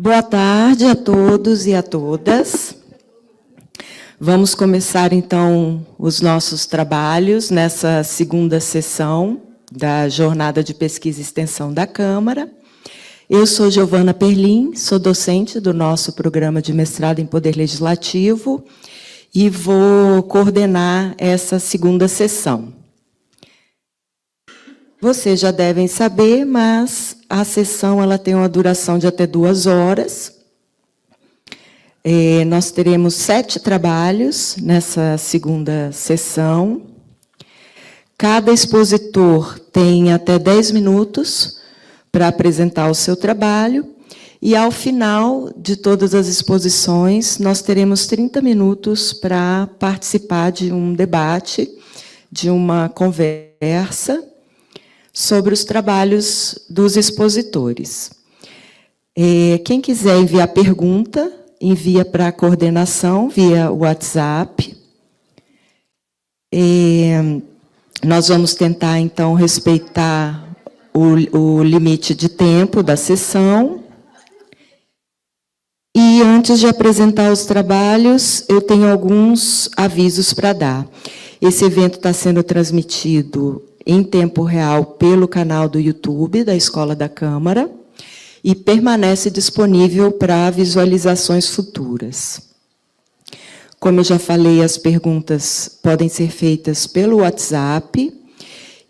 Boa tarde a todos e a todas. Vamos começar, então, os nossos trabalhos nessa segunda sessão da Jornada de Pesquisa e Extensão da Câmara. Eu sou Giovana Perlin, sou docente do nosso programa de mestrado em Poder Legislativo e vou coordenar essa segunda sessão. Vocês já devem saber, mas a sessão ela tem uma duração de até 2 horas. Nós teremos 7 trabalhos nessa segunda sessão. Cada expositor tem até 10 minutos para apresentar o seu trabalho. E, ao final de todas as exposições, nós teremos 30 minutos para participar de um debate, de uma conversa sobre os trabalhos dos expositores. Quem quiser enviar pergunta, envia para a coordenação via WhatsApp. Nós vamos tentar, então, respeitar o limite de tempo da sessão. E, antes de apresentar os trabalhos, eu tenho alguns avisos para dar. Esse evento está sendo transmitido em tempo real pelo canal do YouTube da Escola da Câmara e permanece disponível para visualizações futuras. Como eu já falei, as perguntas podem ser feitas pelo WhatsApp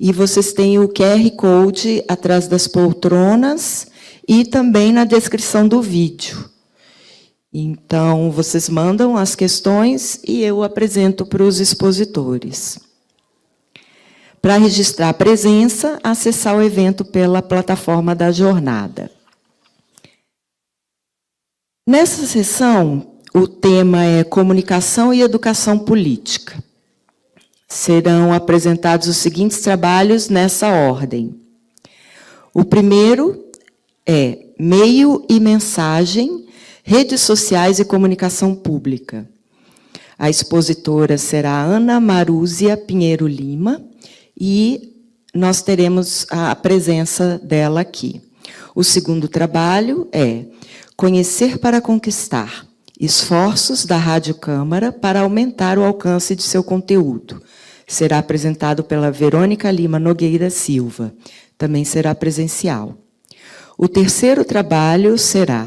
e vocês têm o QR Code atrás das poltronas e também na descrição do vídeo. Então, vocês mandam as questões e eu apresento para os expositores. Para registrar a presença, acessar o evento pela plataforma da jornada. Nessa sessão, o tema é Comunicação e Educação Política. Serão apresentados os seguintes trabalhos nessa ordem. O primeiro é Meio e Mensagem, Redes Sociais e Comunicação Pública. A expositora será Ana Marúzia Pinheiro Lima, e nós teremos a presença dela aqui. O segundo trabalho é Conhecer para Conquistar, esforços da Rádio Câmara para aumentar o alcance de seu conteúdo. Será apresentado pela Verônica Lima Nogueira Silva, também será presencial. O terceiro trabalho será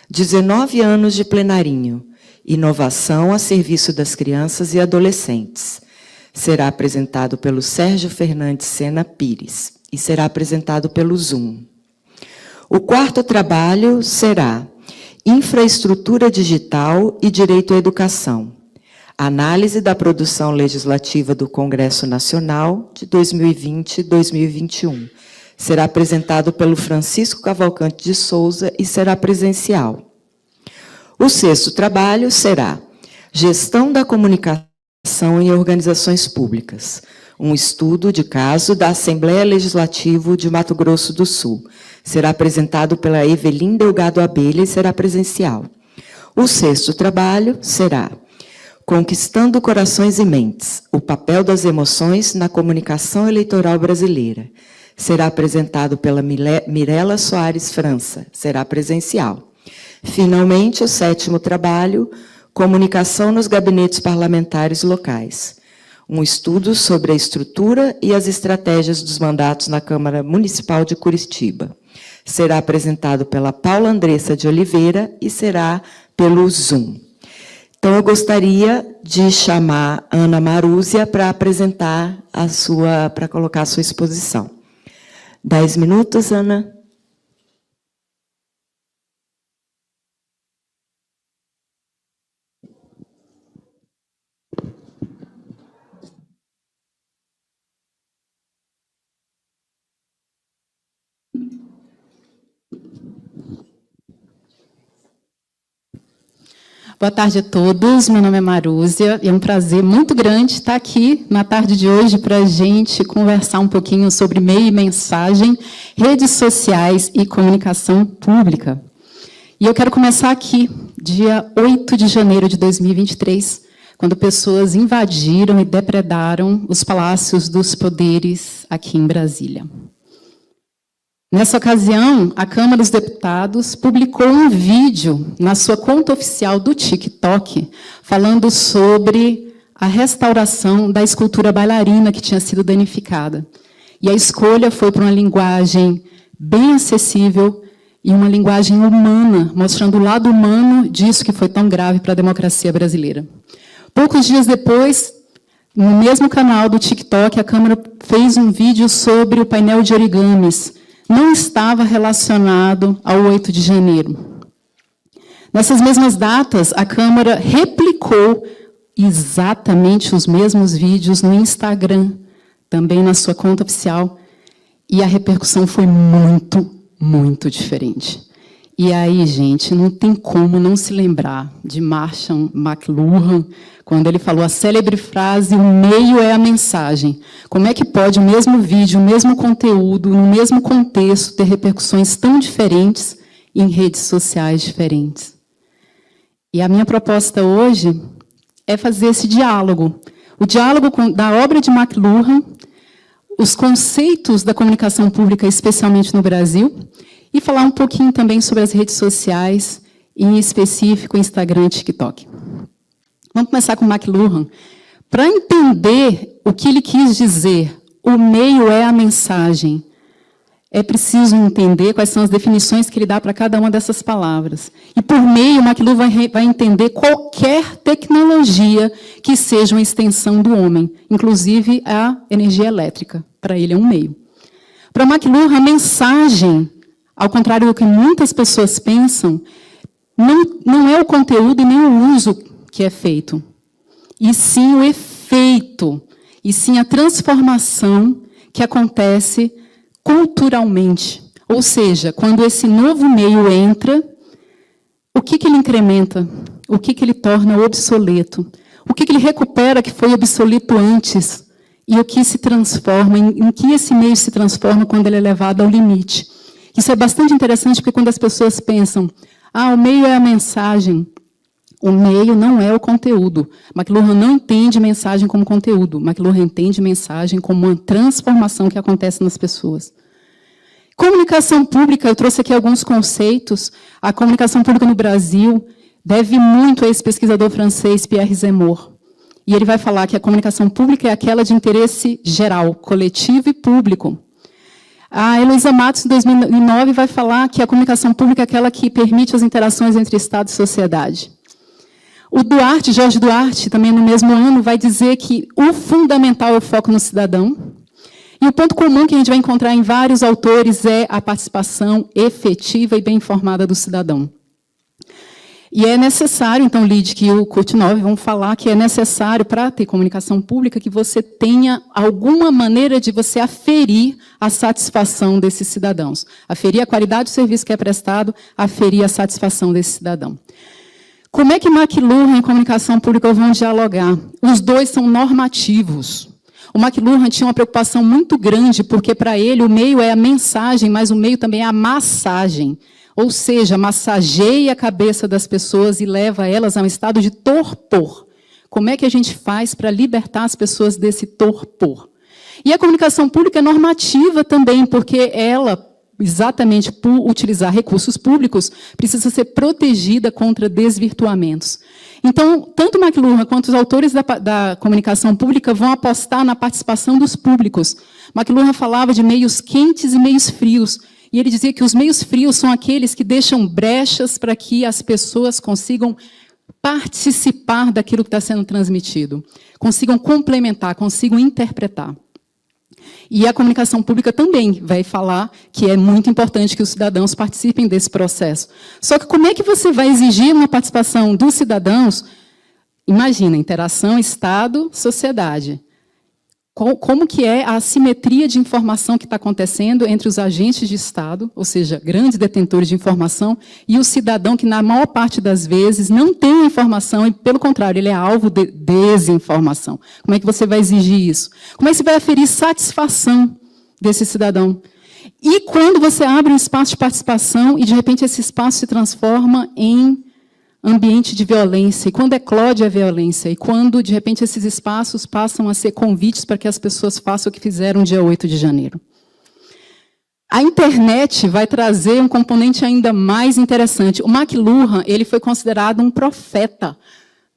19 anos de plenarinho, inovação a serviço das crianças e adolescentes. Será apresentado pelo Sérgio Fernandes Sena Pires e será apresentado pelo Zoom. O quarto trabalho será Infraestrutura Digital e Direito à Educação. Análise da produção legislativa do Congresso Nacional de 2020 e 2021. Será apresentado pelo Francisco Cavalcante de Souza e será presencial. O sexto trabalho será Gestão da Comunicação em Organizações Públicas, um estudo de caso da Assembleia Legislativa de Mato Grosso do Sul. Será apresentado pela Evelyn Delgado Abelha e será presencial. O sexto trabalho será Conquistando Corações e Mentes, o papel das emoções na comunicação eleitoral brasileira. Será apresentado pela Mirela Soares França, será presencial. Finalmente, o sétimo trabalho, Comunicação nos Gabinetes Parlamentares Locais. Um estudo sobre a estrutura e as estratégias dos mandatos na Câmara Municipal de Curitiba. Será apresentado pela Paula Andressa de Oliveira e será pelo Zoom. Então, eu gostaria de chamar a Ana Marúzia para apresentar para colocar a sua exposição. 10 minutos, Ana. Boa tarde a todos, meu nome é Marúzia e é um prazer muito grande estar aqui na tarde de hoje para a gente conversar um pouquinho sobre meio e mensagem, redes sociais e comunicação pública. E eu quero começar aqui, dia 8 de janeiro de 2023, quando pessoas invadiram e depredaram os palácios dos poderes aqui em Brasília. Nessa ocasião, a Câmara dos Deputados publicou um vídeo na sua conta oficial do TikTok, falando sobre a restauração da escultura bailarina que tinha sido danificada. E a escolha foi para uma linguagem bem acessível e uma linguagem humana, mostrando o lado humano disso que foi tão grave para a democracia brasileira. Poucos dias depois, no mesmo canal do TikTok, a Câmara fez um vídeo sobre o painel de origamis. Não estava relacionado ao 8 de janeiro. Nessas mesmas datas, a Câmara replicou exatamente os mesmos vídeos no Instagram, também na sua conta oficial, e a repercussão foi muito, muito diferente. E aí, gente, não tem como não se lembrar de Marshall McLuhan, quando ele falou a célebre frase, o meio é a mensagem. Como é que pode o mesmo vídeo, o mesmo conteúdo, no mesmo contexto, ter repercussões tão diferentes em redes sociais diferentes? E a minha proposta hoje é fazer esse diálogo. O diálogo da obra de McLuhan, os conceitos da comunicação pública, especialmente no Brasil, e falar um pouquinho também sobre as redes sociais, em específico Instagram e TikTok. Vamos começar com McLuhan. Para entender o que ele quis dizer, o meio é a mensagem, é preciso entender quais são as definições que ele dá para cada uma dessas palavras. E, por meio, McLuhan vai entender qualquer tecnologia que seja uma extensão do homem, inclusive a energia elétrica. Para ele é um meio. Para McLuhan, a mensagem, ao contrário do que muitas pessoas pensam, não é o conteúdo e nem o uso que é feito, e sim o efeito, e sim a transformação que acontece culturalmente. Ou seja, quando esse novo meio entra, o que ele incrementa? O que ele torna obsoleto? O que ele recupera que foi obsoleto antes? E o que se transforma, em que esse meio se transforma quando ele é levado ao limite? Isso é bastante interessante, porque quando as pessoas pensam, o meio é a mensagem, o meio não é o conteúdo. McLuhan não entende mensagem como conteúdo. McLuhan entende mensagem como uma transformação que acontece nas pessoas. Comunicação pública, eu trouxe aqui alguns conceitos. A comunicação pública no Brasil deve muito a esse pesquisador francês, Pierre Zemmour. E ele vai falar que a comunicação pública é aquela de interesse geral, coletivo e público. A Heloísa Matos, em 2009, vai falar que a comunicação pública é aquela que permite as interações entre Estado e sociedade. O Duarte, Jorge Duarte, também no mesmo ano, vai dizer que o fundamental é o foco no cidadão. E o ponto comum que a gente vai encontrar em vários autores é a participação efetiva e bem informada do cidadão. E é necessário, então, Lidic e o Kurtnov vão falar que é necessário, para ter comunicação pública, que você tenha alguma maneira de você aferir a satisfação desses cidadãos. Aferir a qualidade do serviço que é prestado, aferir a satisfação desse cidadão. Como é que McLuhan e comunicação pública vão dialogar? Os dois são normativos. O McLuhan tinha uma preocupação muito grande, porque, para ele, o meio é a mensagem, mas o meio também é a massagem. Ou seja, massageia a cabeça das pessoas e leva elas a um estado de torpor. Como é que a gente faz para libertar as pessoas desse torpor? E a comunicação pública é normativa também, porque ela, exatamente por utilizar recursos públicos, precisa ser protegida contra desvirtuamentos. Então, tanto McLuhan quanto os autores da comunicação pública vão apostar na participação dos públicos. McLuhan falava de meios quentes e meios frios, e ele dizia que os meios frios são aqueles que deixam brechas para que as pessoas consigam participar daquilo que está sendo transmitido, consigam complementar, consigam interpretar. E a comunicação pública também vai falar que é muito importante que os cidadãos participem desse processo. Só que como é que você vai exigir uma participação dos cidadãos? Imagina, interação Estado-sociedade. Como que é a assimetria de informação que está acontecendo entre os agentes de Estado, ou seja, grandes detentores de informação, e o cidadão que, na maior parte das vezes, não tem a informação e, pelo contrário, ele é alvo de desinformação. Como é que você vai exigir isso? Como é que você vai aferir satisfação desse cidadão? E quando você abre um espaço de participação e, de repente, esse espaço se transforma em ambiente de violência, e quando eclode a violência, e quando, de repente, esses espaços passam a ser convites para que as pessoas façam o que fizeram no dia 8 de janeiro. A internet vai trazer um componente ainda mais interessante. O McLuhan, ele foi considerado um profeta,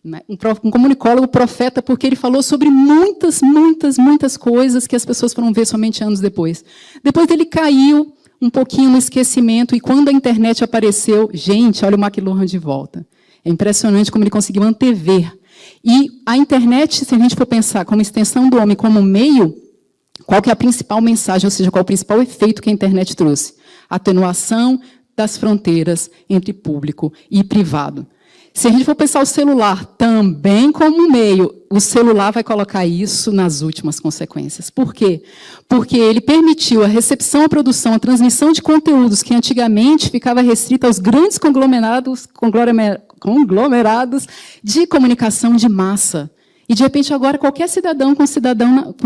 né? Um comunicólogo profeta, porque ele falou sobre muitas coisas que as pessoas foram ver somente anos depois. Depois ele caiu um pouquinho no esquecimento, e quando a internet apareceu, gente, olha o McLuhan de volta. É impressionante como ele conseguiu antever. E a internet, se a gente for pensar como extensão do homem, como meio, qual que é a principal mensagem, ou seja, qual é o principal efeito que a internet trouxe? Atenuação das fronteiras entre público e privado. Se a gente for pensar o celular também como meio, o celular vai colocar isso nas últimas consequências. Por quê? Porque ele permitiu a recepção, a produção, a transmissão de conteúdos que antigamente ficava restrita aos grandes conglomerados de comunicação de massa. E, de repente, agora, qualquer cidadão com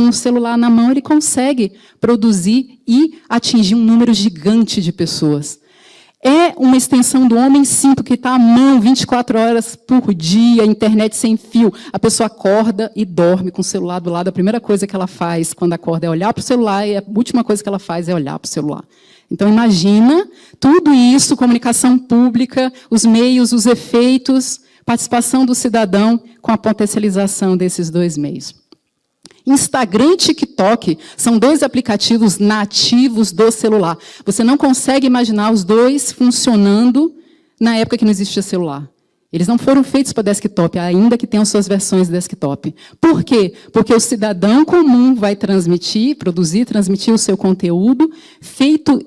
um celular na mão, ele consegue produzir e atingir um número gigante de pessoas. É uma extensão do homem, sim, porque está à mão 24 horas por dia, internet sem fio. A pessoa acorda e dorme com o celular do lado. A primeira coisa que ela faz quando acorda é olhar para o celular, e a última coisa que ela faz é olhar para o celular. Então, imagina tudo isso, comunicação pública, os meios, os efeitos, participação do cidadão com a potencialização desses dois meios. Instagram e TikTok são dois aplicativos nativos do celular. Você não consegue imaginar os dois funcionando na época que não existia celular. Eles não foram feitos para desktop, ainda que tenham suas versões desktop. Por quê? Porque o cidadão comum vai transmitir o seu conteúdo feito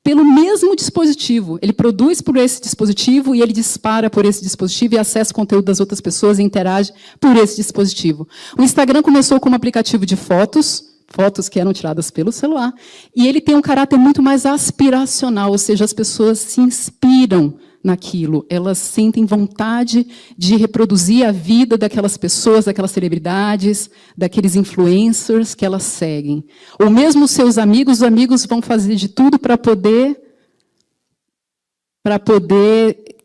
pelo mesmo dispositivo. Ele produz por esse dispositivo e ele dispara por esse dispositivo e acessa o conteúdo das outras pessoas e interage por esse dispositivo. O Instagram começou como aplicativo de fotos que eram tiradas pelo celular, e ele tem um caráter muito mais aspiracional, ou seja, as pessoas se inspiram naquilo, elas sentem vontade de reproduzir a vida daquelas pessoas, daquelas celebridades, daqueles influencers que elas seguem. Ou mesmo seus amigos, os amigos vão fazer de tudo para poder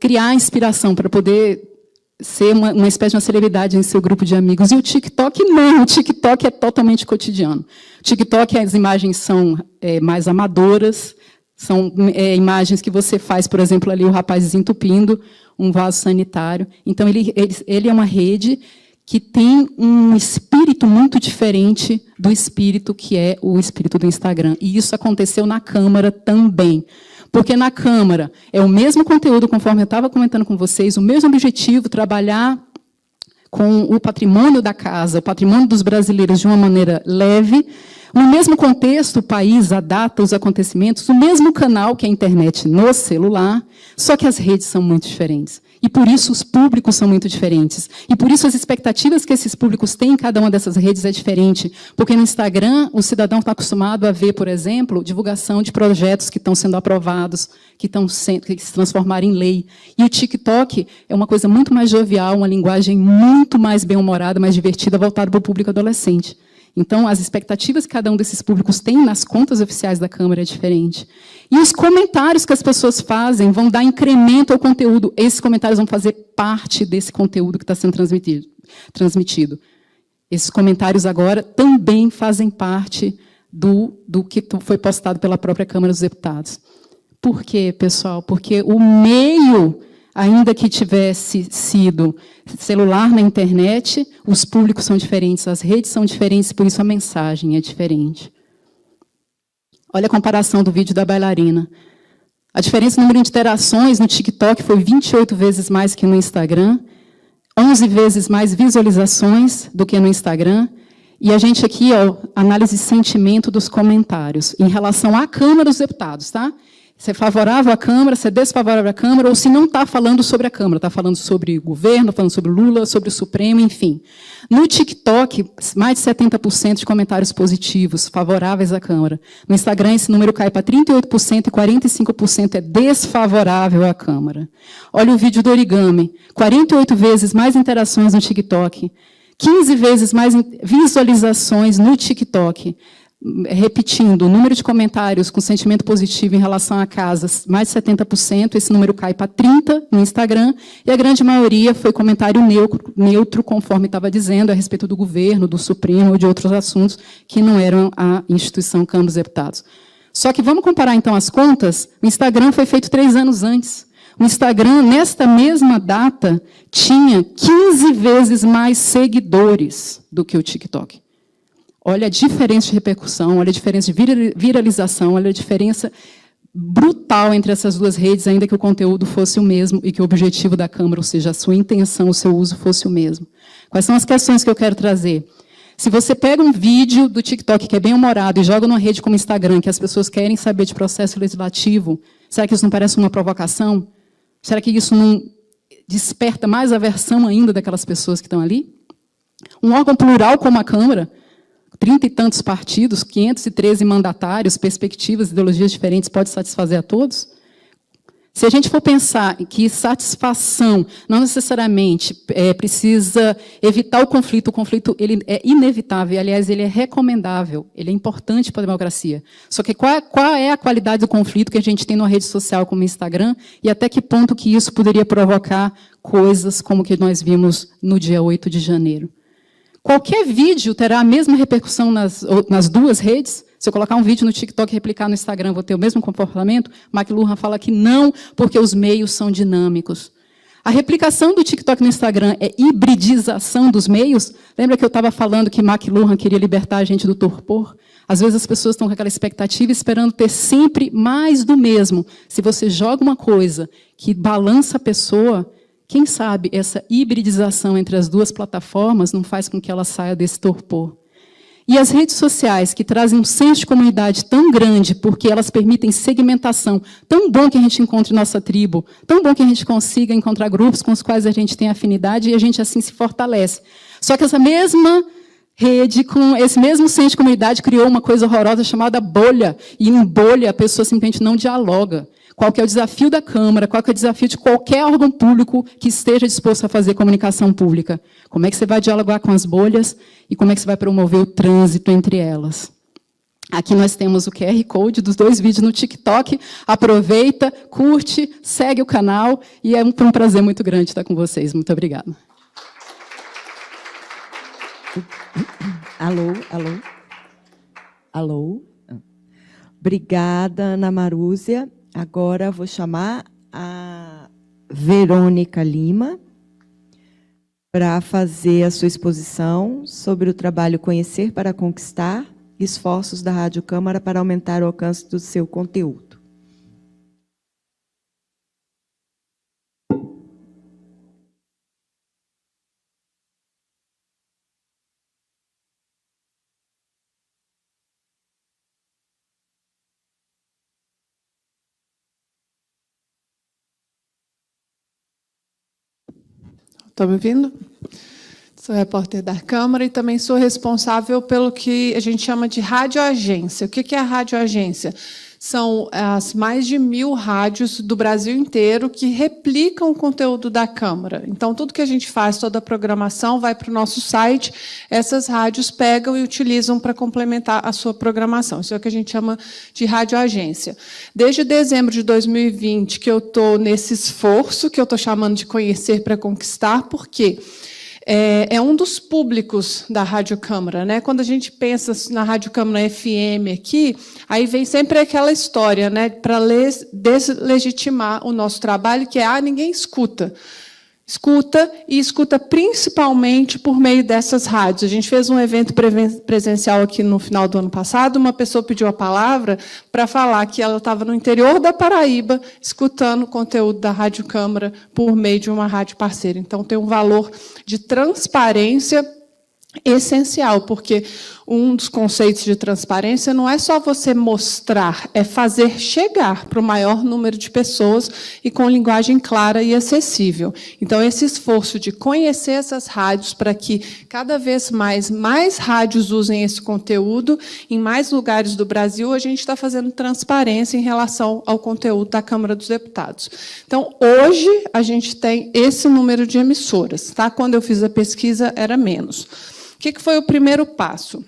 criar inspiração, para poder ser uma espécie de uma celebridade em seu grupo de amigos. E o TikTok não, o TikTok é totalmente cotidiano. O TikTok, as imagens são mais amadoras, são imagens que você faz, por exemplo, ali o rapaz desentupindo um vaso sanitário. Então, ele é uma rede que tem um espírito muito diferente do espírito que é o espírito do Instagram. E isso aconteceu na Câmara também. Porque na Câmara é o mesmo conteúdo, conforme eu estava comentando com vocês, o mesmo objetivo, trabalhar com o patrimônio da casa, o patrimônio dos brasileiros de uma maneira leve. No mesmo contexto, o país, a data, os acontecimentos, o mesmo canal que a internet no celular, só que as redes são muito diferentes. E, por isso, os públicos são muito diferentes. E, por isso, as expectativas que esses públicos têm em cada uma dessas redes é diferente. Porque, no Instagram, o cidadão está acostumado a ver, por exemplo, divulgação de projetos que estão sendo aprovados, que se transformaram em lei. E o TikTok é uma coisa muito mais jovial, uma linguagem muito mais bem-humorada, mais divertida, voltada para o público adolescente. Então, as expectativas que cada um desses públicos tem nas contas oficiais da Câmara é diferente. E os comentários que as pessoas fazem vão dar incremento ao conteúdo. Esses comentários vão fazer parte desse conteúdo que está sendo transmitido. Esses comentários agora também fazem parte do que foi postado pela própria Câmara dos Deputados. Por quê, pessoal? Porque o meio, ainda que tivesse sido celular na internet, os públicos são diferentes, as redes são diferentes, por isso a mensagem é diferente. Olha a comparação do vídeo da bailarina. A diferença no número de interações no TikTok foi 28 vezes mais que no Instagram, 11 vezes mais visualizações do que no Instagram. E a gente aqui, ó, análise de sentimento dos comentários, em relação à Câmara dos Deputados, tá? Se é favorável à Câmara, se é desfavorável à Câmara, ou se não está falando sobre a Câmara, está falando sobre o governo, falando sobre Lula, sobre o Supremo, enfim. No TikTok, mais de 70% de comentários positivos, favoráveis à Câmara. No Instagram, esse número cai para 38% e 45% é desfavorável à Câmara. Olha o vídeo do origami. 48 vezes mais interações no TikTok, 15 vezes mais visualizações no TikTok. Repetindo, o número de comentários com sentimento positivo em relação a casas, mais de 70%, esse número cai para 30% no Instagram, e a grande maioria foi comentário neutro, conforme estava dizendo, a respeito do governo, do Supremo ou de outros assuntos que não eram a instituição Câmara dos Deputados. Só que vamos comparar, então, as contas? O Instagram foi feito 3 anos antes. O Instagram, nesta mesma data, tinha 15 vezes mais seguidores do que o TikTok. Olha a diferença de repercussão, olha a diferença de viralização, olha a diferença brutal entre essas duas redes, ainda que o conteúdo fosse o mesmo e que o objetivo da Câmara, ou seja, a sua intenção, o seu uso, fosse o mesmo. Quais são as questões que eu quero trazer? Se você pega um vídeo do TikTok que é bem humorado e joga numa rede como o Instagram, que as pessoas querem saber de processo legislativo, será que isso não parece uma provocação? Será que isso não desperta mais aversão ainda daquelas pessoas que estão ali? Um órgão plural como a Câmara, 30 e tantos partidos, 513 mandatários, perspectivas, ideologias diferentes, pode satisfazer a todos? Se a gente for pensar que satisfação não necessariamente precisa evitar o conflito ele é inevitável, aliás, ele é recomendável, ele é importante para a democracia. Só que qual é a qualidade do conflito que a gente tem numa rede social como o Instagram e até que ponto que isso poderia provocar coisas como que nós vimos no dia 8 de janeiro? Qualquer vídeo terá a mesma repercussão nas duas redes? Se eu colocar um vídeo no TikTok e replicar no Instagram, vou ter o mesmo comportamento? McLuhan fala que não, porque os meios são dinâmicos. A replicação do TikTok no Instagram é hibridização dos meios? Lembra que eu estava falando que McLuhan queria libertar a gente do torpor? Às vezes as pessoas estão com aquela expectativa esperando ter sempre mais do mesmo. Se você joga uma coisa que balança a pessoa, quem sabe essa hibridização entre as duas plataformas não faz com que ela saia desse torpor. E as redes sociais, que trazem um senso de comunidade tão grande, porque elas permitem segmentação, tão bom que a gente encontre nossa tribo, tão bom que a gente consiga encontrar grupos com os quais a gente tem afinidade e a gente assim se fortalece. Só que essa mesma rede, com esse mesmo senso de comunidade, criou uma coisa horrorosa chamada bolha. E em bolha a pessoa simplesmente não dialoga. Qual que é o desafio da Câmara, qual que é o desafio de qualquer órgão público que esteja disposto a fazer comunicação pública? Como é que você vai dialogar com as bolhas e como é que você vai promover o trânsito entre elas? Aqui nós temos o QR Code dos 2 vídeos no TikTok. Aproveita, curte, segue o canal e é um prazer muito grande estar com vocês. Muito obrigada. Alô, alô. Alô. Obrigada, Ana Marúzia. Agora vou chamar a Verônica Lima para fazer a sua exposição sobre o trabalho Conhecer para Conquistar, esforços da Rádio Câmara para aumentar o alcance do seu conteúdo. Estão me ouvindo? Sou repórter da Câmara e também sou responsável pelo que a gente chama de radioagência. O que é a radioagência? São as mais de 1000 rádios do Brasil inteiro que replicam o conteúdo da Câmara. Então, tudo que a gente faz, toda a programação, vai para o nosso site, essas rádios pegam e utilizam para complementar a sua programação. Isso é o que a gente chama de radioagência. Desde dezembro de 2020 que eu estou nesse esforço, que eu estou chamando de Conhecer para Conquistar, por quê? É um dos públicos da Rádio Câmara, né? Quando a gente pensa na Rádio Câmara FM aqui, aí vem sempre aquela história, né? Para deslegitimar o nosso trabalho, que é ninguém escuta. Escuta, e escuta principalmente por meio dessas rádios. A gente fez um evento presencial aqui no final do ano passado, uma pessoa pediu a palavra para falar que ela estava no interior da Paraíba, escutando o conteúdo da Rádio Câmara por meio de uma rádio parceira. Então, tem um valor de transparência essencial, porque um dos conceitos de transparência não é só você mostrar, é fazer chegar para o maior número de pessoas e com linguagem clara e acessível. Então, esse esforço de conhecer essas rádios para que cada vez mais rádios usem esse conteúdo, em mais lugares do Brasil, a gente está fazendo transparência em relação ao conteúdo da Câmara dos Deputados. Então, hoje, a gente tem esse número de emissoras. Tá? Quando eu fiz a pesquisa, era menos. O que foi o primeiro passo?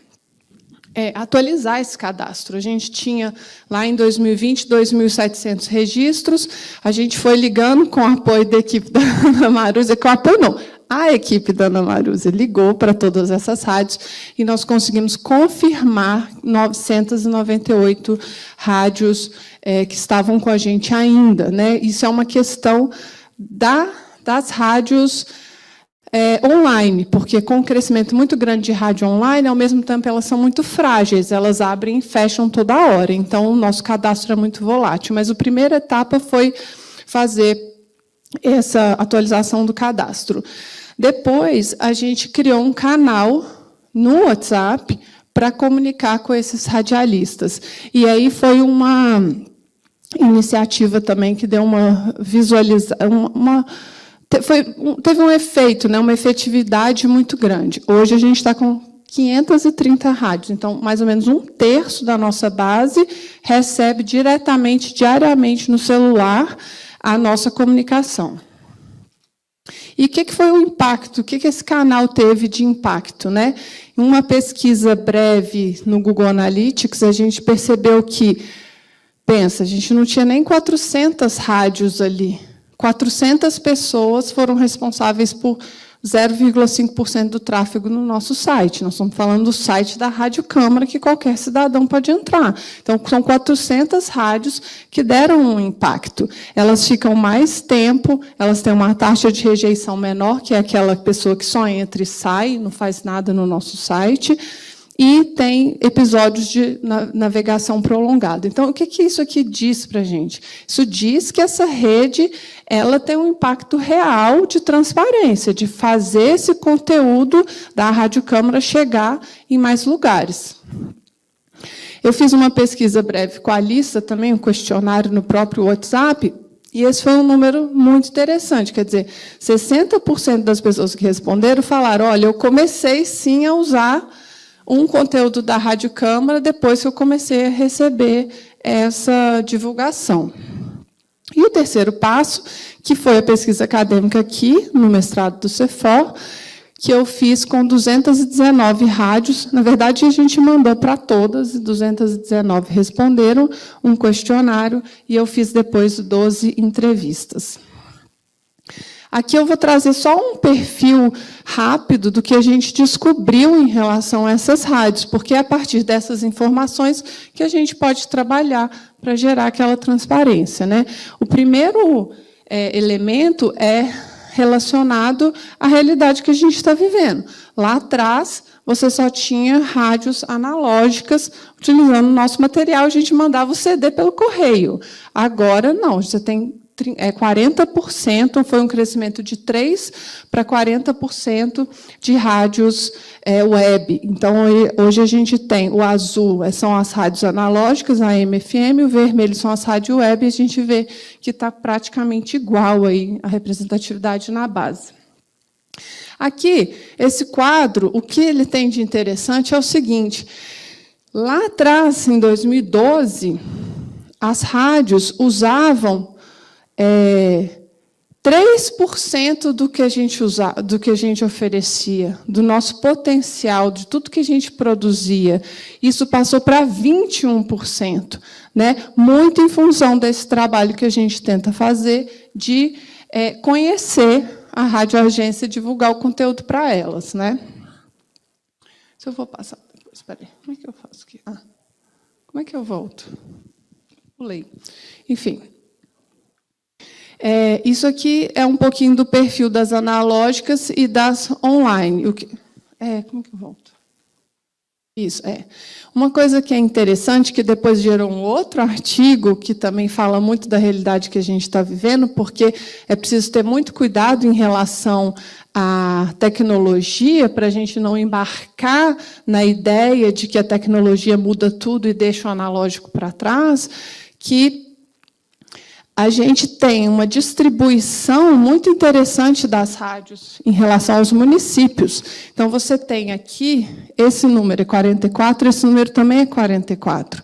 Atualizar esse cadastro. A gente tinha, lá em 2020, 2.700 registros. A gente foi ligando com o apoio da equipe da Ana Marúzia, com o apoio não, a equipe da Ana Marúzia ligou para todas essas rádios e nós conseguimos confirmar 998 rádios que estavam com a gente ainda, né? Isso é uma questão das rádios online, porque com um crescimento muito grande de rádio online, ao mesmo tempo elas são muito frágeis, elas abrem e fecham toda hora, então o nosso cadastro é muito volátil. Mas a primeira etapa foi fazer essa atualização do cadastro. Depois, a gente criou um canal no WhatsApp para comunicar com esses radialistas. E aí foi uma iniciativa também que deu uma visualização, teve um efeito, né, uma efetividade muito grande. Hoje a gente está com 530 rádios, então mais ou menos 1/3 da nossa base recebe diretamente, diariamente no celular a nossa comunicação. E o que foi o impacto? O que esse canal teve de impacto, né? Em uma pesquisa breve no Google Analytics, a gente percebeu que, pensa, a gente não tinha nem 400 rádios ali. 400 pessoas foram responsáveis por 0,5% do tráfego no nosso site. Nós estamos falando do site da Rádio Câmara, que qualquer cidadão pode entrar. Então, são 400 rádios que deram um impacto. Elas ficam mais tempo, elas têm uma taxa de rejeição menor, que é aquela pessoa que só entra e sai, não faz nada no nosso site, e tem episódios de navegação prolongada. Então, o que isso aqui diz para a gente? Isso diz que essa rede ela tem um impacto real de transparência, de fazer esse conteúdo da Rádio Câmara chegar em mais lugares. Eu fiz uma pesquisa breve com a Alissa, também um questionário no próprio WhatsApp, e esse foi um número muito interessante. Quer dizer, 60% das pessoas que responderam falaram: olha, eu comecei, sim, a usar um conteúdo da Rádio Câmara depois que eu comecei a receber essa divulgação. E o terceiro passo, que foi a pesquisa acadêmica aqui, no mestrado do CEFOR, que eu fiz com 219 rádios. Na verdade, a gente mandou para todas, e 219 responderam um questionário, e eu fiz depois 12 entrevistas. Aqui eu vou trazer só um perfil rápido do que a gente descobriu em relação a essas rádios, porque é a partir dessas informações que a gente pode trabalhar para gerar aquela transparência, né? O primeiro elemento é relacionado à realidade que a gente está vivendo. Lá atrás, você só tinha rádios analógicas utilizando o nosso material, a gente mandava o CD pelo correio. Agora, não, você tem 40%, foi um crescimento de 3% para 40% de rádios web. Então, hoje a gente tem o azul, são as rádios analógicas, a AM, FM, o vermelho são as rádios web, e a gente vê que está praticamente igual aí a representatividade na base. Aqui, esse quadro, o que ele tem de interessante é o seguinte: lá atrás, em 2012, as rádios usavam 3% do que a gente usava, do que a gente oferecia, do nosso potencial, de tudo que a gente produzia. Isso passou para 21%, né? Muito em função desse trabalho que a gente tenta fazer de conhecer a radioagência e divulgar o conteúdo para elas, né? Se eu vou passar depois, espera aí, como é que eu faço aqui? Como é que eu volto? Pulei. Enfim. Isso aqui é um pouquinho do perfil das analógicas e das online. Como que eu volto? Isso, Uma coisa que é interessante, que depois gerou um outro artigo, que também fala muito da realidade que a gente está vivendo, porque é preciso ter muito cuidado em relação à tecnologia, para a gente não embarcar na ideia de que a tecnologia muda tudo e deixa o analógico para trás, que a gente tem uma distribuição muito interessante das rádios em relação aos municípios. Então, você tem aqui, esse número é 44, esse número também é 44.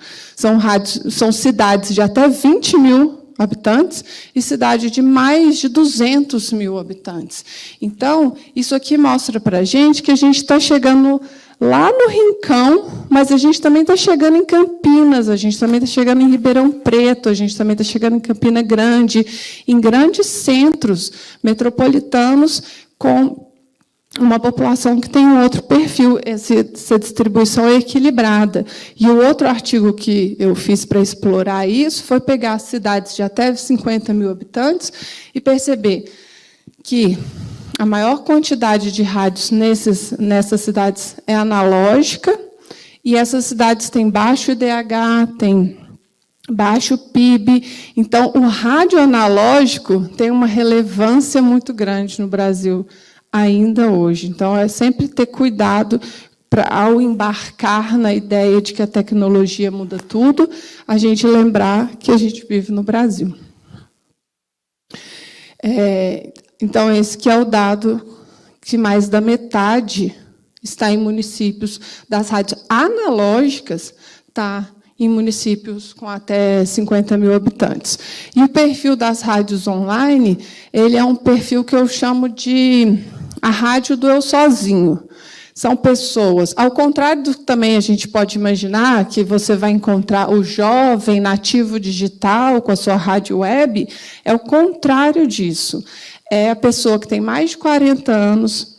São cidades de até 20 mil habitantes e cidade de mais de 200 mil habitantes. Então, isso aqui mostra para a gente que a gente está chegando lá no Rincão, mas a gente também está chegando em Campinas, a gente também está chegando em Ribeirão Preto, a gente também está chegando em Campina Grande, em grandes centros metropolitanos com uma população que tem um outro perfil, essa distribuição é equilibrada. E o outro artigo que eu fiz para explorar isso foi pegar cidades de até 50 mil habitantes e perceber que a maior quantidade de rádios nessas cidades é analógica, e essas cidades têm baixo IDH, têm baixo PIB. Então, o rádio analógico tem uma relevância muito grande no Brasil ainda hoje. Então, é sempre ter cuidado ao embarcar na ideia de que a tecnologia muda tudo, a gente lembrar que a gente vive no Brasil. Então, esse que é o dado que mais da metade está em municípios das rádios analógicas, está em municípios com até 50 mil habitantes. E o perfil das rádios online, ele é um perfil que eu chamo de a rádio do eu sozinho. São pessoas, ao contrário do que também a gente pode imaginar, que você vai encontrar o jovem nativo digital com a sua rádio web, é o contrário disso. É a pessoa que tem mais de 40 anos,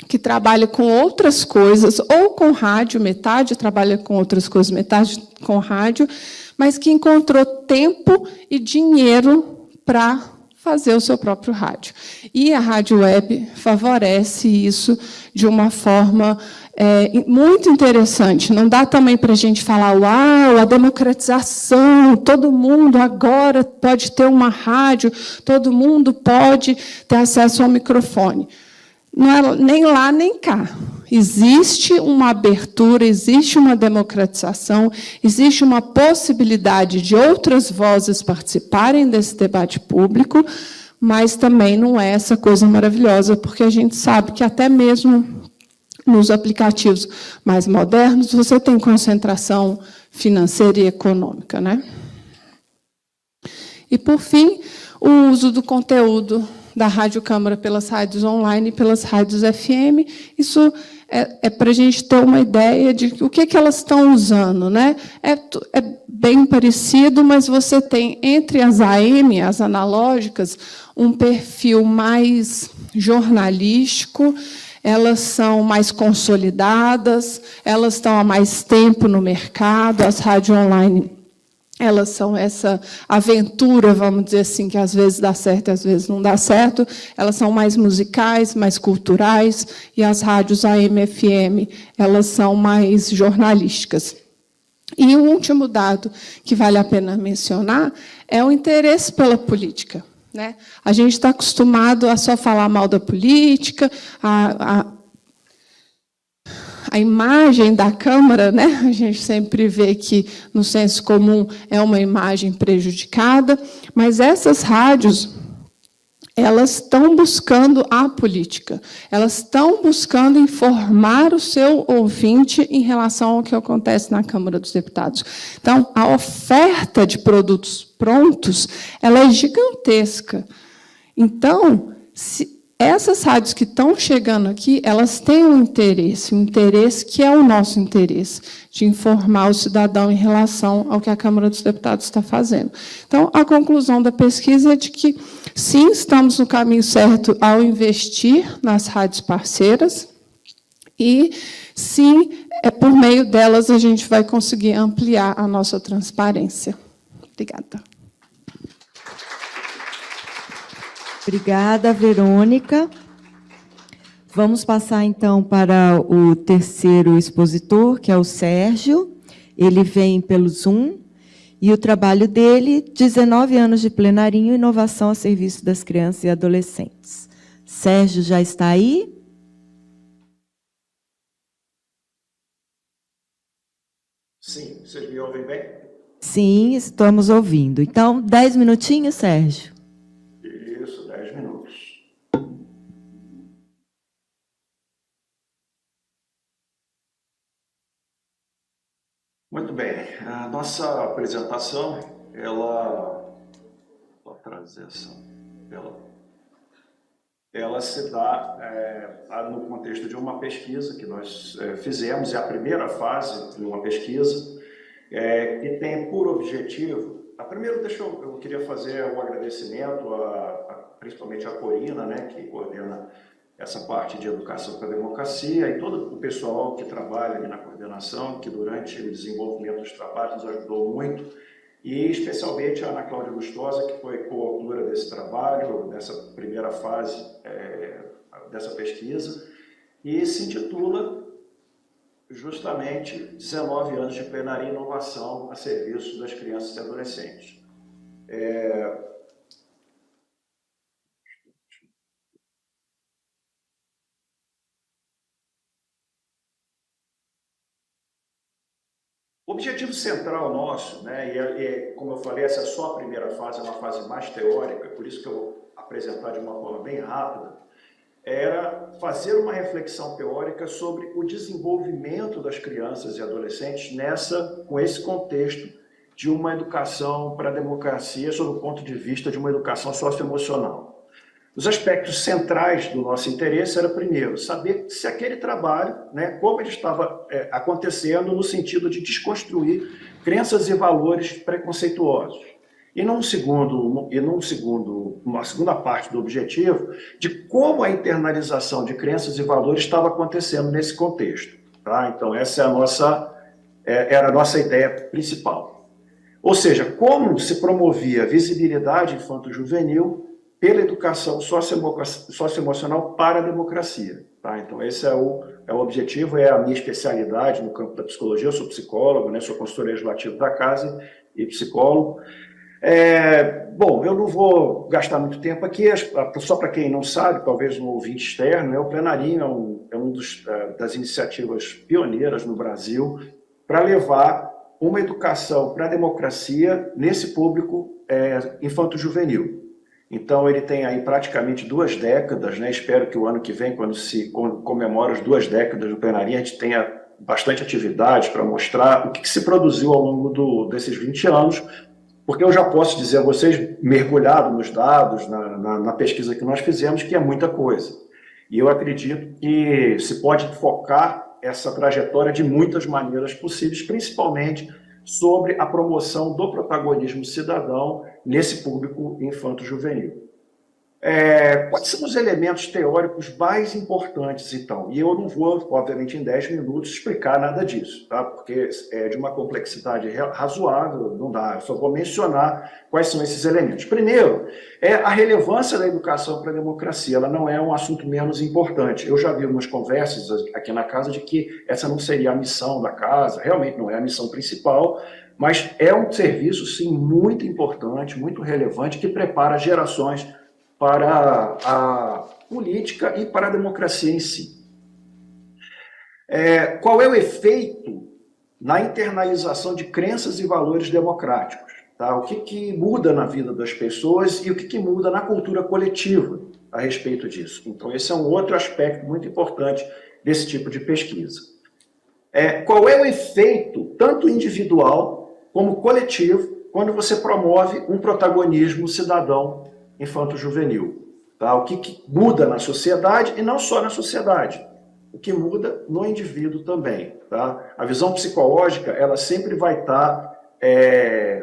que trabalha com outras coisas, ou com rádio, metade trabalha com outras coisas, metade com rádio, mas que encontrou tempo e dinheiro para fazer o seu próprio rádio. E a rádio web favorece isso de uma forma muito interessante. Não dá também para a gente falar, uau, a democratização, todo mundo agora pode ter uma rádio, todo mundo pode ter acesso ao microfone. Não é nem lá, nem cá. Existe uma abertura, existe uma democratização, existe uma possibilidade de outras vozes participarem desse debate público, mas também não é essa coisa maravilhosa, porque a gente sabe que até mesmo nos aplicativos mais modernos você tem concentração financeira e econômica, né? E, por fim, o uso do conteúdo da Rádio Câmara pelas rádios online e pelas rádios FM. Isso é para a gente ter uma ideia de o que elas estão usando, né? É bem parecido, mas você tem, entre as AM, as analógicas, um perfil mais jornalístico, elas são mais consolidadas, elas estão há mais tempo no mercado, as rádios online, elas são essa aventura, vamos dizer assim, que às vezes dá certo e às vezes não dá certo. Elas são mais musicais, mais culturais, e as rádios AM, FM, elas são mais jornalísticas. E o último dado que vale a pena mencionar é o interesse pela política, né? A gente está acostumado a só falar mal da política, a imagem da Câmara, né? A gente sempre vê que, no senso comum, é uma imagem prejudicada, mas essas rádios, elas estão buscando a política, elas estão buscando informar o seu ouvinte em relação ao que acontece na Câmara dos Deputados. Então, a oferta de produtos prontos, ela é gigantesca. Então, essas rádios que estão chegando aqui, elas têm um interesse que é o nosso interesse, de informar o cidadão em relação ao que a Câmara dos Deputados está fazendo. Então, a conclusão da pesquisa é de que, sim, estamos no caminho certo ao investir nas rádios parceiras, e, sim, por meio delas a gente vai conseguir ampliar a nossa transparência. Obrigada. Obrigada, Verônica. Vamos passar, então, para o terceiro expositor, que é o Sérgio. Ele vem pelo Zoom, e o trabalho dele, 19 anos de plenarinho, inovação a serviço das crianças e adolescentes. Sérgio já está aí? Sim, vocês me ouvem bem? Sim, estamos ouvindo. Então, 10 minutinhos, Sérgio. Isso, 10 minutos. Muito bem, a nossa apresentação, vou trazer essa ela se dá no contexto de uma pesquisa que nós fizemos, é a primeira fase de uma pesquisa, que tem por objetivo. Primeiro, eu queria fazer um agradecimento, principalmente a Corina, né, que coordena essa parte de educação para a democracia, e todo o pessoal que trabalha ali na coordenação, que durante o desenvolvimento dos trabalhos nos ajudou muito, e especialmente a Ana Cláudia Lustosa, que foi coautora desse trabalho, dessa primeira fase dessa pesquisa, e se intitula justamente 19 anos de plenária e inovação a serviço das crianças e adolescentes. O objetivo central nosso, né, e como eu falei, essa é só a primeira fase, é uma fase mais teórica, por isso que eu vou apresentar de uma forma bem rápida, era fazer uma reflexão teórica sobre o desenvolvimento das crianças e adolescentes com esse contexto de uma educação para a democracia, sob o ponto de vista de uma educação socioemocional. Os aspectos centrais do nosso interesse era, primeiro, saber se aquele trabalho, né, como ele estava acontecendo no sentido de desconstruir crenças e valores preconceituosos. E uma segunda parte do objetivo, de como a internalização de crenças e valores estava acontecendo nesse contexto. Tá? Então, essa era a nossa ideia principal. Ou seja, como se promovia a visibilidade infanto-juvenil pela educação socioemocional para a democracia. Tá? Então, esse é o objetivo, é a minha especialidade no campo da psicologia. Eu sou psicólogo, né? Sou consultor legislativo da casa e psicólogo. Bom, eu não vou gastar muito tempo aqui, só para quem não sabe, talvez um ouvinte externo, o Plenarinho é uma das iniciativas pioneiras no Brasil para levar uma educação para a democracia nesse público infanto-juvenil. Então, ele tem aí praticamente 2 décadas, né? Espero que o ano que vem, quando se comemora as 2 décadas do Plenarinho, a gente tenha bastante atividade para mostrar o que se produziu ao longo desses 20 anos, porque eu já posso dizer a vocês, mergulhado nos dados, na pesquisa que nós fizemos, que é muita coisa. E eu acredito que se pode focar essa trajetória de muitas maneiras possíveis, principalmente sobre a promoção do protagonismo cidadão nesse público infanto-juvenil. Quais são os elementos teóricos mais importantes, então? E eu não vou, obviamente, em 10 minutos explicar nada disso, tá? Porque é de uma complexidade razoável, não dá, eu só vou mencionar quais são esses elementos. Primeiro, a relevância da educação para a democracia, ela não é um assunto menos importante. Eu já vi umas conversas aqui na casa de que essa não seria a missão da casa, realmente não é a missão principal, mas é um serviço, sim, muito importante, muito relevante, que prepara gerações para a política e para a democracia em si. Qual é o efeito na internalização de crenças e valores democráticos? Tá? O que muda na vida das pessoas e o que muda na cultura coletiva a respeito disso? Então, esse é um outro aspecto muito importante desse tipo de pesquisa. Qual é o efeito, tanto individual como coletivo, quando você promove um protagonismo cidadão infanto-juvenil? Tá? O que muda na sociedade, e não só na sociedade, o que muda no indivíduo também. Tá? A visão psicológica, ela sempre vai estar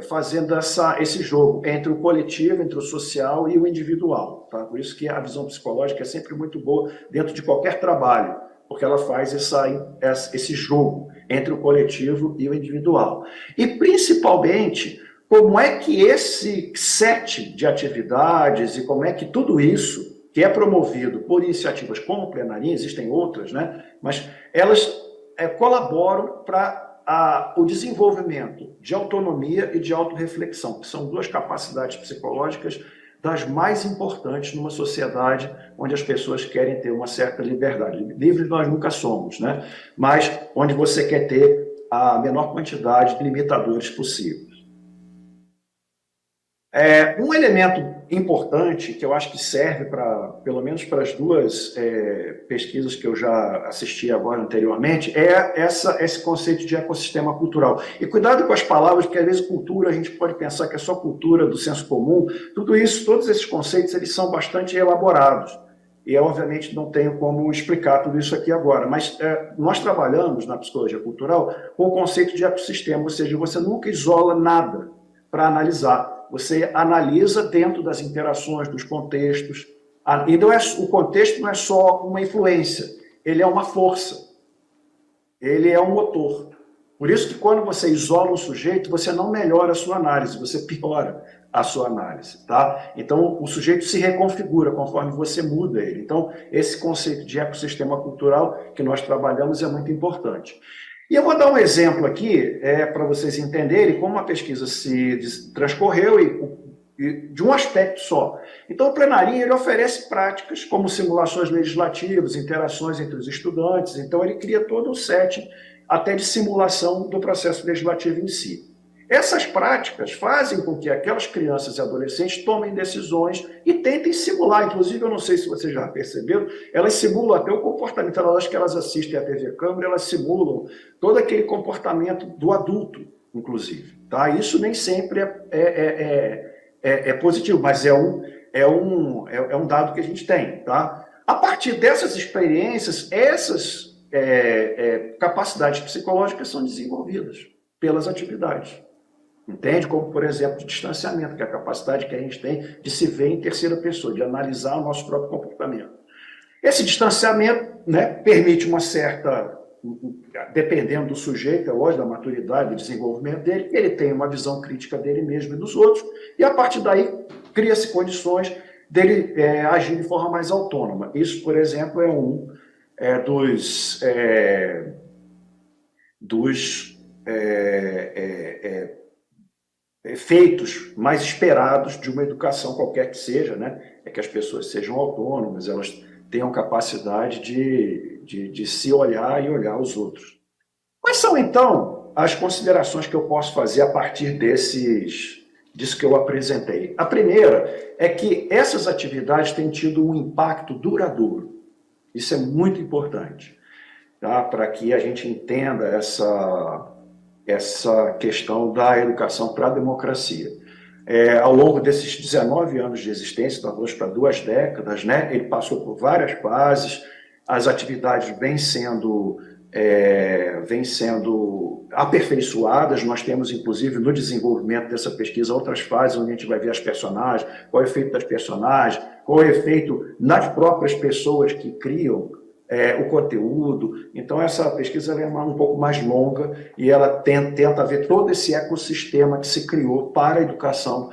fazendo esse jogo entre o coletivo, entre o social e o individual. Tá? Por isso que a visão psicológica é sempre muito boa dentro de qualquer trabalho, porque ela faz esse jogo entre o coletivo e o individual. E, principalmente, como é que esse set de atividades e como é que tudo isso, que é promovido por iniciativas como o Plenarinho, existem outras, né? Mas elas colaboram para o desenvolvimento de autonomia e de autorreflexão, que são 2 capacidades psicológicas das mais importantes numa sociedade onde as pessoas querem ter uma certa liberdade. Livres nós nunca somos, né? Mas onde você quer ter a menor quantidade de limitadores possíveis. Um elemento importante, que eu acho que serve pelo menos para as 2 pesquisas que eu já assisti agora anteriormente, esse conceito de ecossistema cultural. E cuidado com as palavras, porque às vezes cultura, a gente pode pensar que é só cultura do senso comum. Tudo isso, todos esses conceitos, eles são bastante elaborados. E eu, obviamente, não tenho como explicar tudo isso aqui agora, mas nós trabalhamos na psicologia cultural com o conceito de ecossistema, ou seja, você nunca isola nada para analisar. Você analisa dentro das interações, dos contextos, E não o contexto não é só uma influência, ele é uma força, ele é um motor. Por isso que quando você isola um sujeito, você não melhora a sua análise, você piora a sua análise, tá? Então, o sujeito se reconfigura conforme você muda ele. Então, esse conceito de ecossistema cultural que nós trabalhamos é muito importante. E eu vou dar um exemplo aqui, para vocês entenderem como a pesquisa se transcorreu e de um aspecto só. Então, o Plenarinho ele oferece práticas como simulações legislativas, interações entre os estudantes, então ele cria todo um setting até de simulação do processo legislativo em si. Essas práticas fazem com que aquelas crianças e adolescentes tomem decisões e tentem simular, inclusive, eu não sei se vocês já perceberam, elas simulam até o comportamento, acho que elas assistem a TV Câmara, elas simulam todo aquele comportamento do adulto, inclusive. Tá? Isso nem sempre é positivo, mas é um dado que a gente tem. Tá? A partir dessas experiências, essas capacidades psicológicas são desenvolvidas pelas atividades. Entende? Como, por exemplo, de distanciamento, que é a capacidade que a gente tem de se ver em terceira pessoa, de analisar o nosso próprio comportamento. Esse distanciamento, né, permite uma certa, dependendo do sujeito, é lógico, da maturidade, do desenvolvimento dele, ele tem uma visão crítica dele mesmo e dos outros, e a partir daí cria-se condições dele agir de forma mais autônoma. Isso, por exemplo, é um dos efeitos mais esperados de uma educação qualquer que seja, né? É que as pessoas sejam autônomas, elas tenham capacidade de se olhar e olhar os outros. Quais são, então, as considerações que eu posso fazer a partir disso que eu apresentei? A primeira é que essas atividades têm tido um impacto duradouro. Isso é muito importante, tá? Para que a gente entenda essa questão da educação para a democracia. Ao longo desses 19 anos de existência, talvez para 2 décadas, né, ele passou por várias fases, as atividades vêm sendo aperfeiçoadas, nós temos, inclusive, no desenvolvimento dessa pesquisa, outras fases onde a gente vai ver as personagens, qual é o efeito das personagens, qual é o efeito nas próprias pessoas que criam o conteúdo. Então, essa pesquisa é um pouco mais longa e ela tenta ver todo esse ecossistema que se criou para a educação,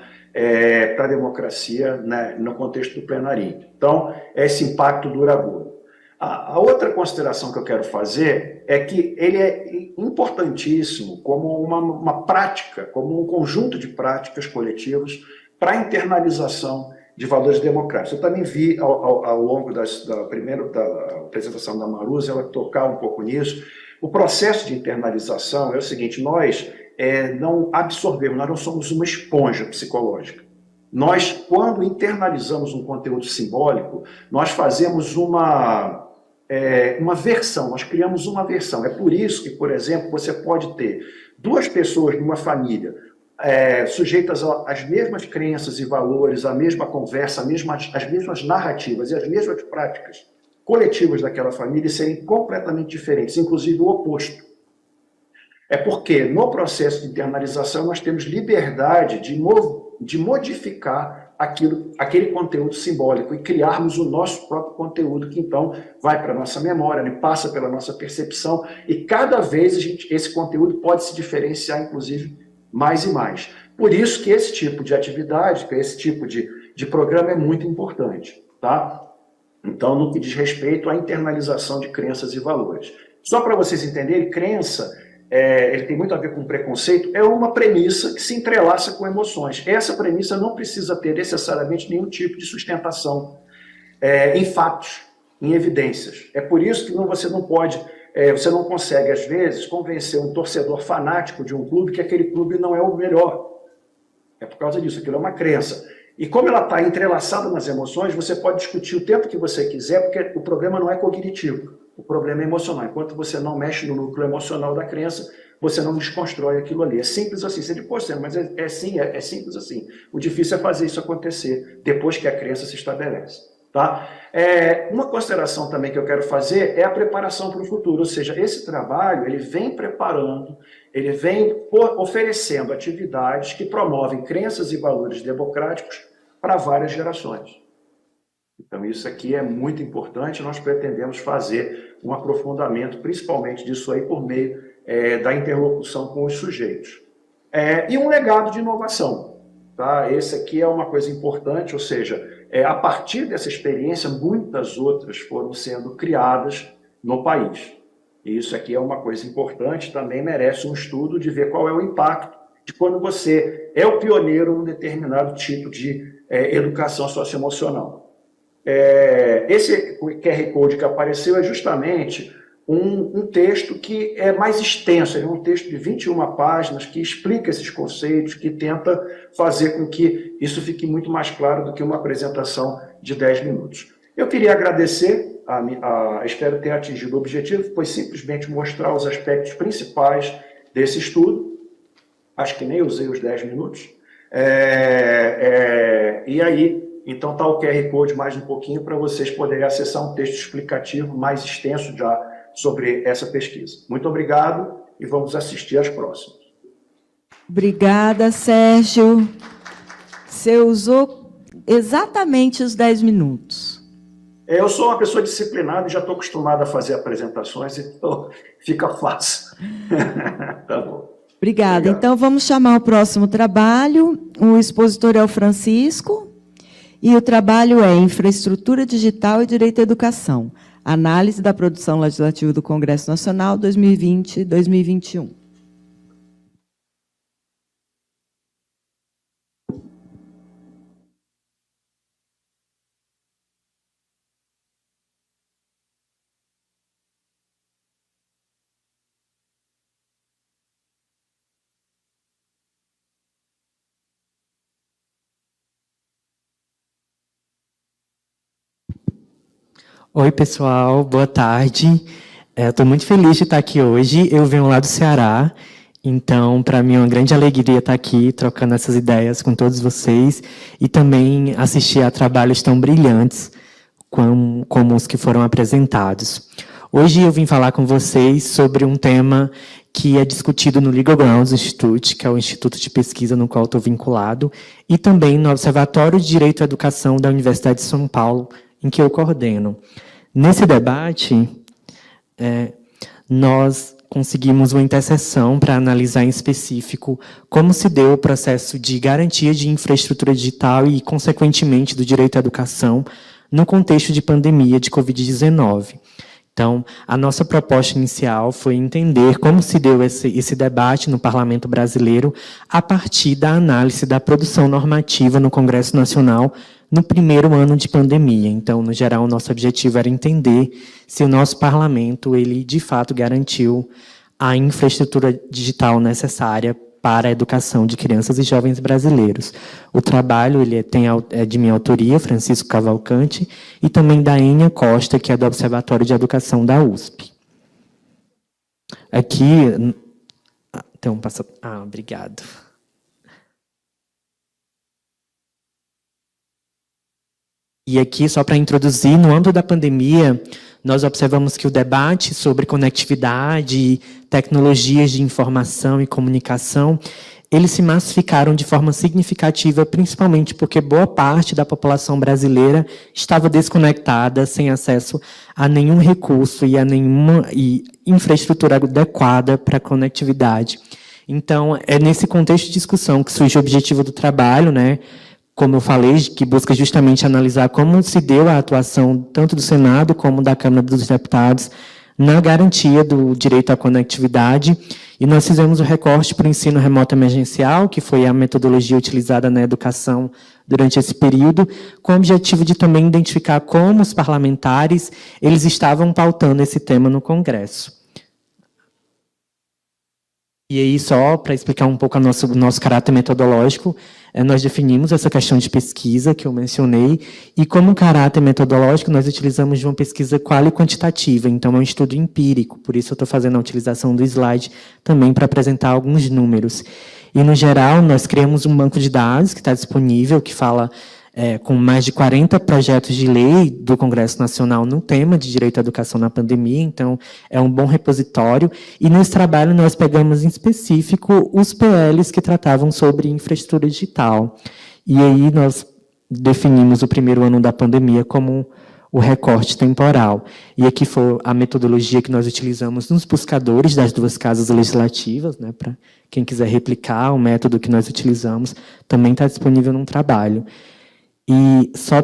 para a democracia, né, no contexto do Plenarinho. Então, esse impacto duradouro. A outra consideração que eu quero fazer é que ele é importantíssimo como uma prática, como um conjunto de práticas coletivas para a internalização de valores democráticos. Eu também vi, ao longo da apresentação da Maruza, ela tocar um pouco nisso. O processo de internalização é o seguinte: nós não absorvemos, nós não somos uma esponja psicológica. Nós, quando internalizamos um conteúdo simbólico, nós fazemos uma versão, nós criamos uma versão. É por isso que, por exemplo, você pode ter 2 pessoas numa família sujeitas às mesmas crenças e valores, a mesma conversa, as mesmas narrativas e as mesmas práticas coletivas daquela família serem completamente diferentes, inclusive o oposto. É porque no processo de internalização nós temos liberdade de modificar aquele conteúdo simbólico e criarmos o nosso próprio conteúdo, que então vai para a nossa memória, ele passa pela nossa percepção, e cada vez esse conteúdo pode se diferenciar, inclusive, mais e mais. Por isso que esse tipo de atividade, esse tipo de programa é muito importante, tá? Então, no que diz respeito à internalização de crenças e valores. Só para vocês entenderem, crença, ele tem muito a ver com preconceito, é uma premissa que se entrelaça com emoções. Essa premissa não precisa ter necessariamente nenhum tipo de sustentação em fatos, em evidências. É por isso que você não pode... você não consegue, às vezes, convencer um torcedor fanático de um clube que aquele clube não é o melhor. É por causa disso, aquilo é uma crença. E como ela está entrelaçada nas emoções, você pode discutir o tempo que você quiser, porque o problema não é cognitivo, o problema é emocional. Enquanto você não mexe no núcleo emocional da crença, você não desconstrói aquilo ali. É simples assim. Você diz, pô, mas é simples assim. O difícil é fazer isso acontecer depois que a crença se estabelece. Tá? Uma consideração também que eu quero fazer é a preparação para o futuro, ou seja, esse trabalho ele vem preparando, ele vem oferecendo atividades que promovem crenças e valores democráticos para várias gerações. Então, isso aqui é muito importante, nós pretendemos fazer um aprofundamento, principalmente disso aí, por meio da interlocução com os sujeitos. E um legado de inovação. Tá? Esse aqui é uma coisa importante, ou seja, a partir dessa experiência, muitas outras foram sendo criadas no país. E isso aqui é uma coisa importante, também merece um estudo de ver qual é o impacto de quando você é o pioneiro em um determinado tipo de educação socioemocional. Esse QR Code que apareceu é justamente um texto que é mais extenso, é um texto de 21 páginas que explica esses conceitos, que tenta fazer com que isso fique muito mais claro do que uma apresentação de 10 minutos. Eu queria agradecer, espero ter atingido o objetivo, foi simplesmente mostrar os aspectos principais desse estudo, acho que nem usei os 10 minutos, e aí, então está o QR Code mais um pouquinho para vocês poderem acessar um texto explicativo mais extenso já sobre essa pesquisa. Muito obrigado e vamos assistir às próximas. Obrigada, Sérgio. Você usou exatamente os 10 minutos. Eu sou uma pessoa disciplinada e já estou acostumado a fazer apresentações, então fica fácil. Tá bom. Obrigada. Obrigado. Então, vamos chamar o próximo trabalho. O expositor é o Francisco, e o trabalho é Infraestrutura Digital e Direito à Educação. Análise da produção legislativa do Congresso Nacional 2020-2021. Oi, pessoal, boa tarde. Estou muito feliz de estar aqui hoje. Eu venho lá do Ceará, então, para mim é uma grande alegria estar aqui, trocando essas ideias com todos vocês e também assistir a trabalhos tão brilhantes como os que foram apresentados. Hoje eu vim falar com vocês sobre um tema que é discutido no Legal Grounds Institute, que é o instituto de pesquisa no qual estou vinculado, e também no Observatório de Direito à Educação da Universidade de São Paulo, em que eu coordeno. Nesse debate, nós conseguimos uma interseção para analisar em específico como se deu o processo de garantia de infraestrutura digital e, consequentemente, do direito à educação no contexto de pandemia de Covid-19. Então, a nossa proposta inicial foi entender como se deu esse debate no Parlamento brasileiro a partir da análise da produção normativa no Congresso Nacional no primeiro ano de pandemia. Então, no geral, o nosso objetivo era entender se o nosso parlamento, ele de fato garantiu a infraestrutura digital necessária para a educação de crianças e jovens brasileiros. O trabalho é de minha autoria, Francisco Cavalcante, e também da Enia Costa, que é do Observatório de Educação da USP. Aqui, então, obrigado. E aqui, só para introduzir, no âmbito da pandemia, nós observamos que o debate sobre conectividade, tecnologias de informação e comunicação, eles se massificaram de forma significativa, principalmente porque boa parte da população brasileira estava desconectada, sem acesso a nenhum recurso e a nenhuma infraestrutura adequada para a conectividade. Então, é nesse contexto de discussão que surge o objetivo do trabalho, né? Como eu falei, que busca justamente analisar como se deu a atuação tanto do Senado como da Câmara dos Deputados na garantia do direito à conectividade. E nós fizemos o recorte para o ensino remoto emergencial, que foi a metodologia utilizada na educação durante esse período, com o objetivo de também identificar como os parlamentares eles estavam pautando esse tema no Congresso. E aí, só para explicar um pouco o nosso caráter metodológico, nós definimos essa questão de pesquisa que eu mencionei, e como caráter metodológico, nós utilizamos de uma pesquisa quali quantitativa, então é um estudo empírico, por isso eu estou fazendo a utilização do slide também para apresentar alguns números. E, no geral, nós criamos um banco de dados que está disponível, que fala com mais de 40 projetos de lei do Congresso Nacional no tema de direito à educação na pandemia, então é um bom repositório. E nesse trabalho nós pegamos em específico os PLs que tratavam sobre infraestrutura digital. E aí nós definimos o primeiro ano da pandemia como o recorte temporal. E aqui foi a metodologia que nós utilizamos nos buscadores das duas casas legislativas, né, para quem quiser replicar o método que nós utilizamos, também está disponível num trabalho. E só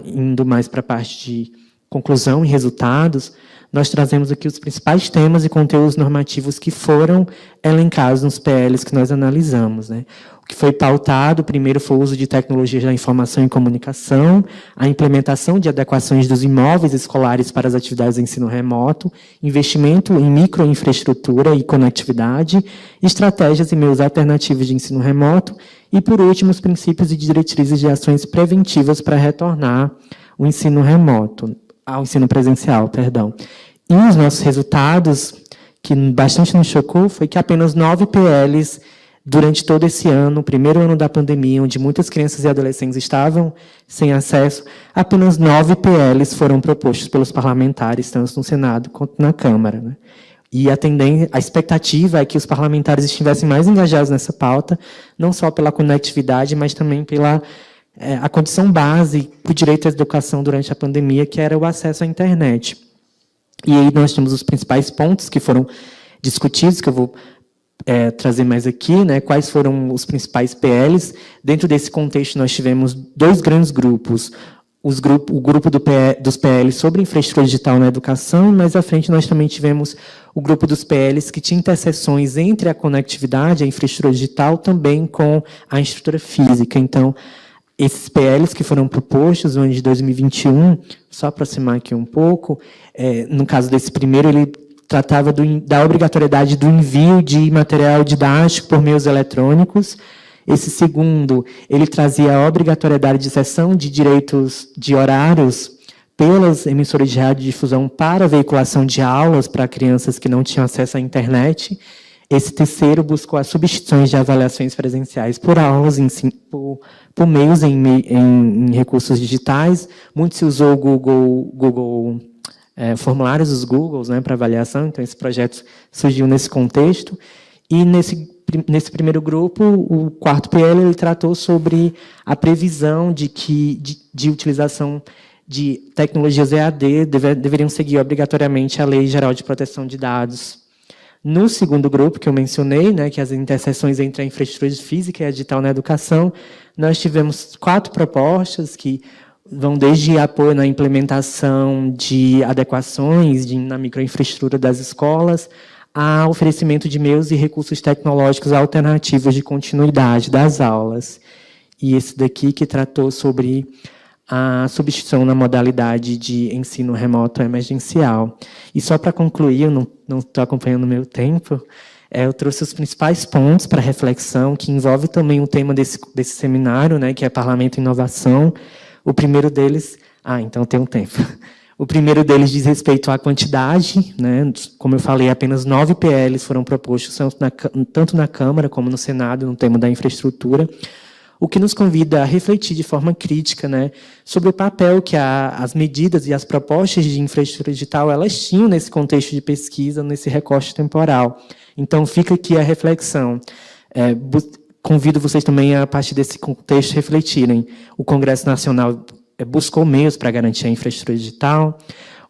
indo mais para a parte de conclusão e resultados, nós trazemos aqui os principais temas e conteúdos normativos que foram elencados nos PLs que nós analisamos, né? O que foi pautado, primeiro, foi o uso de tecnologias da informação e comunicação, a implementação de adequações dos imóveis escolares para as atividades de ensino remoto, investimento em microinfraestrutura e conectividade, estratégias e meios alternativos de ensino remoto, e, por último, os princípios e diretrizes de ações preventivas para retornar o ensino remoto, ao ensino presencial, perdão. E os nossos resultados, que bastante nos chocou, foi que apenas 9 PLs, durante todo esse ano, o primeiro ano da pandemia, onde muitas crianças e adolescentes estavam sem acesso, apenas 9 PLs foram propostos pelos parlamentares, tanto no Senado quanto na Câmara, né? E a expectativa é que os parlamentares estivessem mais engajados nessa pauta, não só pela conectividade, mas também pela a condição base para o direito à educação durante a pandemia, que era o acesso à internet. E aí nós temos os principais pontos que foram discutidos, que eu vou trazer mais aqui, né? Quais foram os principais PLs. Dentro desse contexto, nós tivemos 2 grandes grupos. O grupo dos PLs sobre infraestrutura digital na educação, e mais à frente nós também tivemos o grupo dos PLs que tinha interseções entre a conectividade, a infraestrutura digital, também com a infraestrutura física. Então, esses PLs que foram propostos no ano de 2021, só aproximar aqui um pouco, no caso desse primeiro, ele tratava da obrigatoriedade do envio de material didático por meios eletrônicos. Esse segundo, ele trazia a obrigatoriedade de cessão de direitos de horários pelas emissoras de radiodifusão para a veiculação de aulas para crianças que não tinham acesso à internet. Esse terceiro buscou as substituições de avaliações presenciais por aulas por meios em recursos digitais. Muito se usou o Google formulários dos Googles, né, para avaliação, então esse projeto surgiu nesse contexto. E nesse primeiro grupo, o quarto PL, ele tratou sobre a previsão de utilização de tecnologias EAD deveriam seguir obrigatoriamente a Lei Geral de Proteção de Dados. No segundo grupo, que eu mencionei, né, que as interseções entre a infraestrutura física e a digital na educação, nós tivemos 4 propostas que vão desde apoio na implementação de adequações na microinfraestrutura das escolas, a oferecimento de meios e recursos tecnológicos alternativos de continuidade das aulas. E esse daqui que tratou sobre a substituição na modalidade de ensino remoto emergencial. E só para concluir, eu não estou acompanhando o meu tempo, eu trouxe os principais pontos para reflexão, que envolve também o tema desse seminário, né, que é Parlamento e Inovação. O primeiro deles... então tem um tempo. O primeiro deles diz respeito à quantidade, né? Como eu falei, apenas 9 PLs foram propostos, tanto na Câmara como no Senado, no tema da infraestrutura, o que nos convida a refletir de forma crítica, né, sobre o papel que as medidas e as propostas de infraestrutura digital elas tinham nesse contexto de pesquisa, nesse recorte temporal. Então, fica aqui a reflexão. Convido vocês também, a partir desse contexto, refletirem. O Congresso Nacional buscou meios para garantir a infraestrutura digital.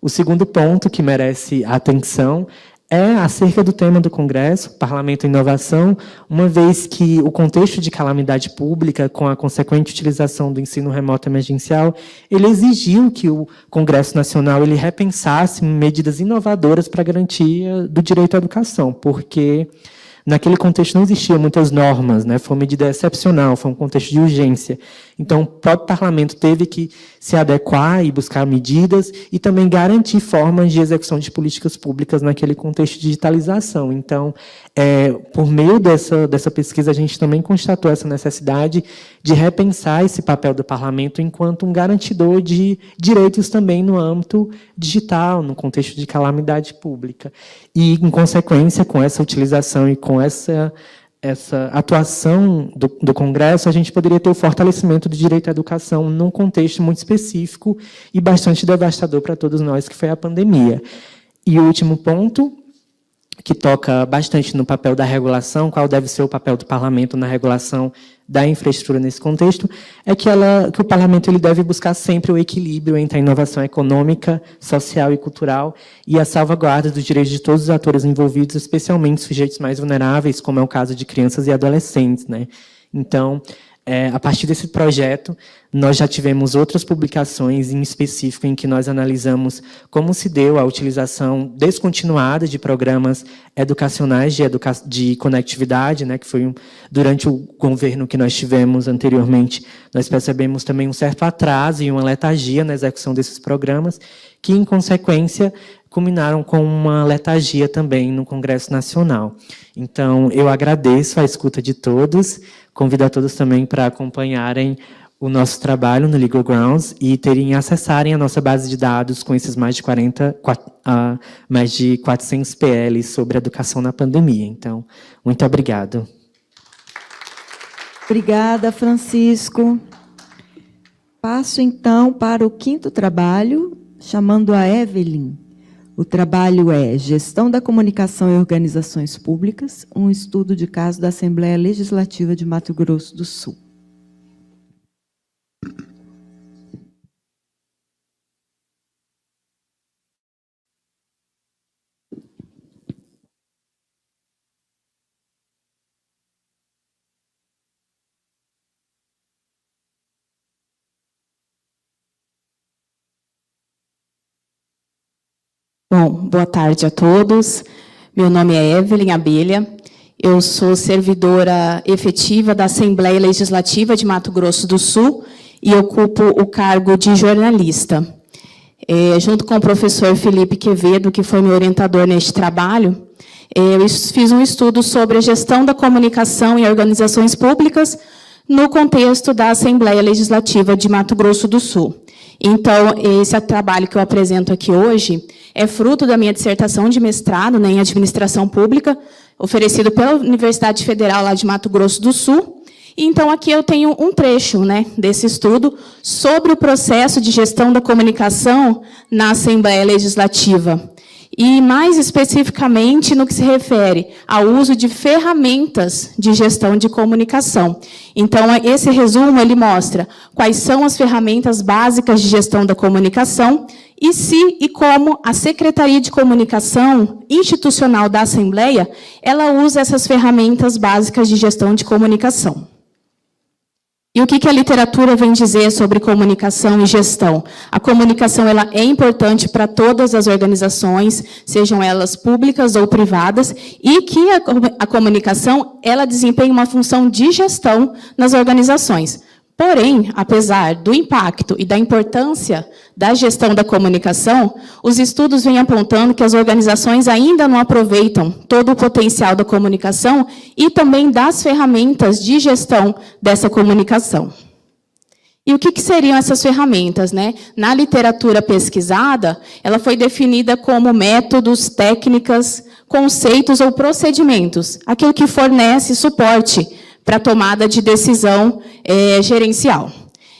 O segundo ponto que merece atenção é acerca do tema do Congresso, Parlamento e Inovação, uma vez que o contexto de calamidade pública, com a consequente utilização do ensino remoto emergencial, ele exigiu que o Congresso Nacional ele repensasse medidas inovadoras para a garantia do direito à educação, porque naquele contexto não existiam muitas normas, né? Foi uma medida excepcional, foi um contexto de urgência. Então, o próprio parlamento teve que se adequar e buscar medidas e também garantir formas de execução de políticas públicas naquele contexto de digitalização. Então, por meio dessa pesquisa, a gente também constatou essa necessidade de repensar esse papel do parlamento enquanto um garantidor de direitos também no âmbito digital, no contexto de calamidade pública. E, em consequência, com essa utilização e com essa atuação do Congresso, a gente poderia ter o fortalecimento do direito à educação num contexto muito específico e bastante devastador para todos nós, que foi a pandemia. E o último ponto que toca bastante no papel da regulação, qual deve ser o papel do parlamento na regulação da infraestrutura nesse contexto, é que o parlamento ele deve buscar sempre o equilíbrio entre a inovação econômica, social e cultural e a salvaguarda dos direitos de todos os atores envolvidos, especialmente sujeitos mais vulneráveis, como é o caso de crianças e adolescentes, né? Então, a partir desse projeto, nós já tivemos outras publicações em específico em que nós analisamos como se deu a utilização descontinuada de programas educacionais de conectividade, né, que foi durante o governo que nós tivemos anteriormente, nós percebemos também um certo atraso e uma letargia na execução desses programas, que, em consequência, culminaram com uma letargia também no Congresso Nacional. Então, eu agradeço a escuta de todos, convido a todos também para acompanharem o nosso trabalho no Legal Grounds e acessarem a nossa base de dados com esses mais de 400 PLs sobre educação na pandemia. Então, muito obrigado. Obrigada, Francisco. Passo, então, para o 5º trabalho, chamando a Evelyn. O trabalho é Gestão da Comunicação e Organizações Públicas, um estudo de caso da Assembleia Legislativa de Mato Grosso do Sul. Bom, boa tarde a todos. Meu nome é Evelyn Abelha. Eu sou servidora efetiva da Assembleia Legislativa de Mato Grosso do Sul e ocupo o cargo de jornalista. Junto com o professor Felipe Quevedo, que foi meu orientador neste trabalho, eu fiz um estudo sobre a gestão da comunicação e organizações públicas no contexto da Assembleia Legislativa de Mato Grosso do Sul. Então, esse trabalho que eu apresento aqui hoje é fruto da minha dissertação de mestrado, né, em Administração Pública, oferecido pela Universidade Federal lá de Mato Grosso do Sul. E, então, aqui eu tenho um trecho, né, desse estudo sobre o processo de gestão da comunicação na Assembleia Legislativa. E, mais especificamente, no que se refere ao uso de ferramentas de gestão de comunicação. Então, esse resumo ele mostra quais são as ferramentas básicas de gestão da comunicação e se e como a Secretaria de Comunicação Institucional da Assembleia ela usa essas ferramentas básicas de gestão de comunicação. E o que a literatura vem dizer sobre comunicação e gestão? A comunicação ela é importante para todas as organizações, sejam elas públicas ou privadas, e que a comunicação ela desempenha uma função de gestão nas organizações. Porém, apesar do impacto e da importância da gestão da comunicação, os estudos vêm apontando que as organizações ainda não aproveitam todo o potencial da comunicação e também das ferramentas de gestão dessa comunicação. E o que seriam essas ferramentas, né? Na literatura pesquisada, ela foi definida como métodos, técnicas, conceitos ou procedimentos, aquilo que fornece suporte para a tomada de decisão gerencial.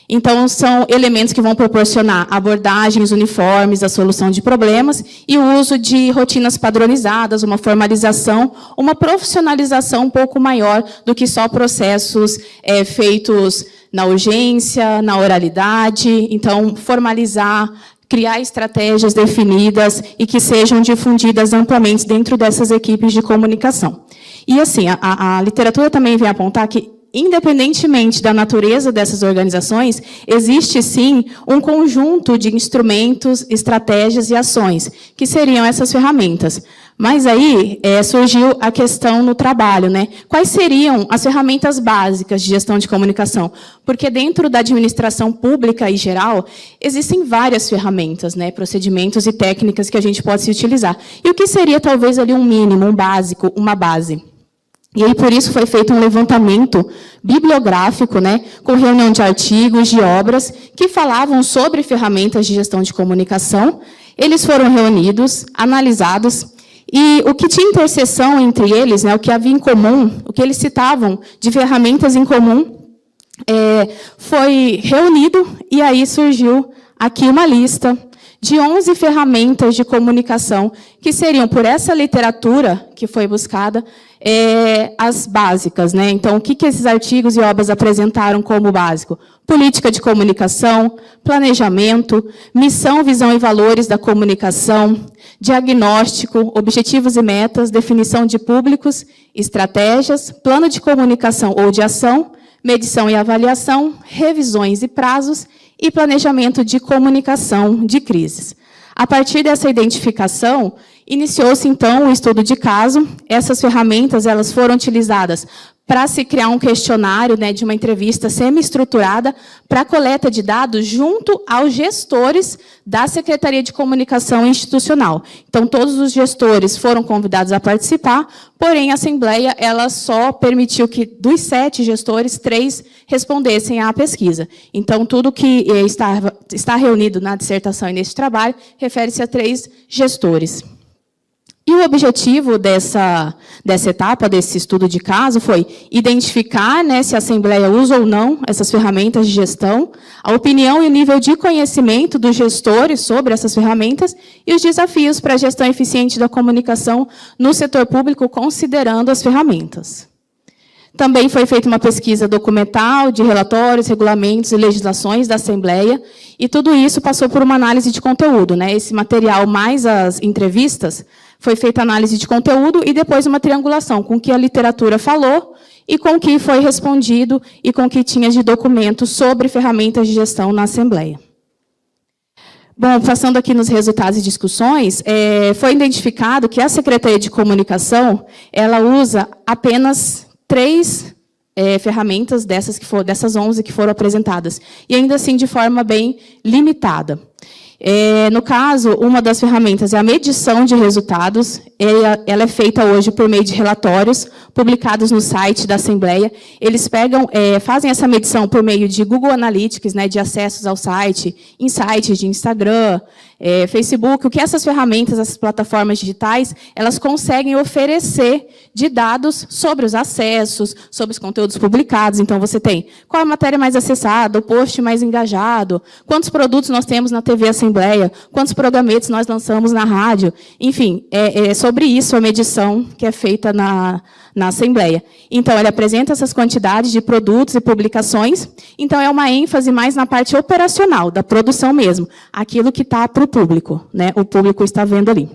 Então, são elementos que vão proporcionar abordagens uniformes, a solução de problemas e o uso de rotinas padronizadas, uma formalização, uma profissionalização um pouco maior do que só processos feitos na urgência, na oralidade. Então, formalizar, criar estratégias definidas e que sejam difundidas amplamente dentro dessas equipes de comunicação. E, assim, a literatura também vem apontar que, independentemente da natureza dessas organizações, existe, sim, um conjunto de instrumentos, estratégias e ações, que seriam essas ferramentas. Mas aí surgiu a questão no trabalho, né? Quais seriam as ferramentas básicas de gestão de comunicação? Porque dentro da administração pública e geral, existem várias ferramentas, né? Procedimentos e técnicas que a gente pode se utilizar. E o que seria, talvez, ali um mínimo, um básico, uma base? E aí, por isso, foi feito um levantamento bibliográfico, né, com reunião de artigos, de obras, que falavam sobre ferramentas de gestão de comunicação. Eles foram reunidos, analisados, e o que tinha interseção entre eles, né, o que havia em comum, o que eles citavam de ferramentas em comum, foi reunido, e aí surgiu aqui uma lista de 11 ferramentas de comunicação, que seriam, por essa literatura que foi buscada, as básicas, né? Então, o que esses artigos e obras apresentaram como básico? Política de comunicação, planejamento, missão, visão e valores da comunicação, diagnóstico, objetivos e metas, definição de públicos, estratégias, plano de comunicação ou de ação, medição e avaliação, revisões e prazos e planejamento de comunicação de crises. A partir dessa identificação, iniciou-se, então, o estudo de caso. Essas ferramentas elas foram utilizadas para se criar um questionário, né, de uma entrevista semi-estruturada para a coleta de dados junto aos gestores da Secretaria de Comunicação Institucional. Então, todos os gestores foram convidados a participar, porém, a Assembleia ela só permitiu que, dos 7 gestores, 3 respondessem à pesquisa. Então, tudo que está reunido na dissertação e neste trabalho refere-se a 3 gestores. E o objetivo dessa etapa, desse estudo de caso, foi identificar, né, se a Assembleia usa ou não essas ferramentas de gestão, a opinião e o nível de conhecimento dos gestores sobre essas ferramentas e os desafios para a gestão eficiente da comunicação no setor público, considerando as ferramentas. Também foi feita uma pesquisa documental de relatórios, regulamentos e legislações da Assembleia, e tudo isso passou por uma análise de conteúdo, né? Esse material mais as entrevistas, foi feita análise de conteúdo e depois uma triangulação com o que a literatura falou e com o que foi respondido e com o que tinha de documentos sobre ferramentas de gestão na Assembleia. Bom, passando aqui nos resultados e discussões, foi identificado que a Secretaria de Comunicação ela usa apenas 3 ferramentas dessas 11 que foram apresentadas, e ainda assim de forma bem limitada. No caso, uma das ferramentas é a medição de resultados. Ela é feita hoje por meio de relatórios publicados no site da Assembleia. Eles fazem essa medição por meio de Google Analytics, né, de acessos ao site, em sites de Instagram, Facebook. O que essas ferramentas, essas plataformas digitais, elas conseguem oferecer de dados sobre os acessos, sobre os conteúdos publicados. Então, você tem qual a matéria mais acessada, o post mais engajado, quantos produtos nós temos na TV Assembleia, quantos programetes nós lançamos na rádio. Enfim, é sobre isso a medição que é feita na Assembleia. Então, ele apresenta essas quantidades de produtos e publicações. Então, é uma ênfase mais na parte operacional, da produção mesmo, aquilo que está para o público, né? O público está vendo ali.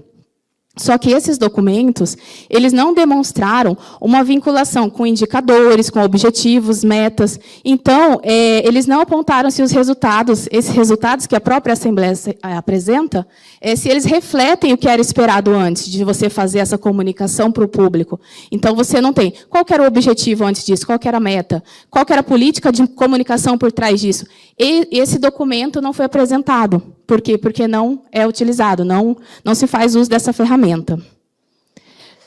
Só que esses documentos, eles não demonstraram uma vinculação com indicadores, com objetivos, metas. Então, eles não apontaram se os resultados, esses resultados que a própria Assembleia apresenta, se eles refletem o que era esperado antes de você fazer essa comunicação para o público. Então, você não tem qual que era o objetivo antes disso, qual que era a meta, qual que era a política de comunicação por trás disso. E esse documento não foi apresentado. Por quê? Porque não é utilizado, não se faz uso dessa ferramenta.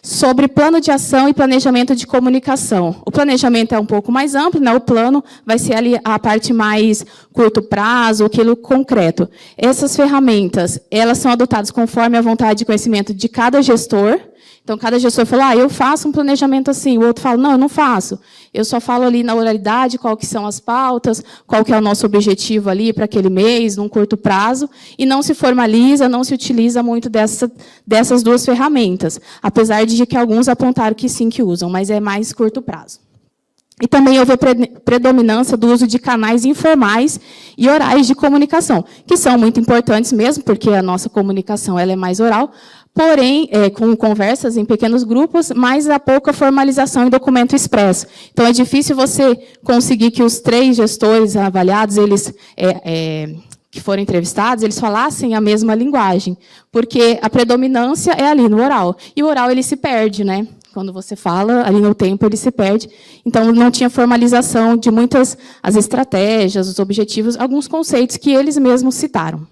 Sobre plano de ação e planejamento de comunicação. O planejamento é um pouco mais amplo, né? O plano vai ser ali a parte mais curto prazo, aquilo concreto. Essas ferramentas, elas são adotadas conforme a vontade e conhecimento de cada gestor. Então, cada gestor fala, eu faço um planejamento assim. O outro fala, não, eu não faço. Eu só falo ali na oralidade qual que são as pautas, qual que é o nosso objetivo ali para aquele mês, num curto prazo, e não se formaliza, não se utiliza muito dessas 2 ferramentas, apesar de que alguns apontaram que sim, que usam, mas é mais curto prazo. E também houve a predominância do uso de canais informais e orais de comunicação, que são muito importantes mesmo, porque a nossa comunicação ela é mais oral, porém, com conversas em pequenos grupos, mas há pouca formalização em documento expresso. Então, é difícil você conseguir que os 3 gestores avaliados, eles que foram entrevistados, eles falassem a mesma linguagem, porque a predominância é ali no oral. E o oral ele se perde, né? Quando você fala, ali no tempo, ele se perde. Então, não tinha formalização de muitas as estratégias, os objetivos, alguns conceitos que eles mesmos citaram.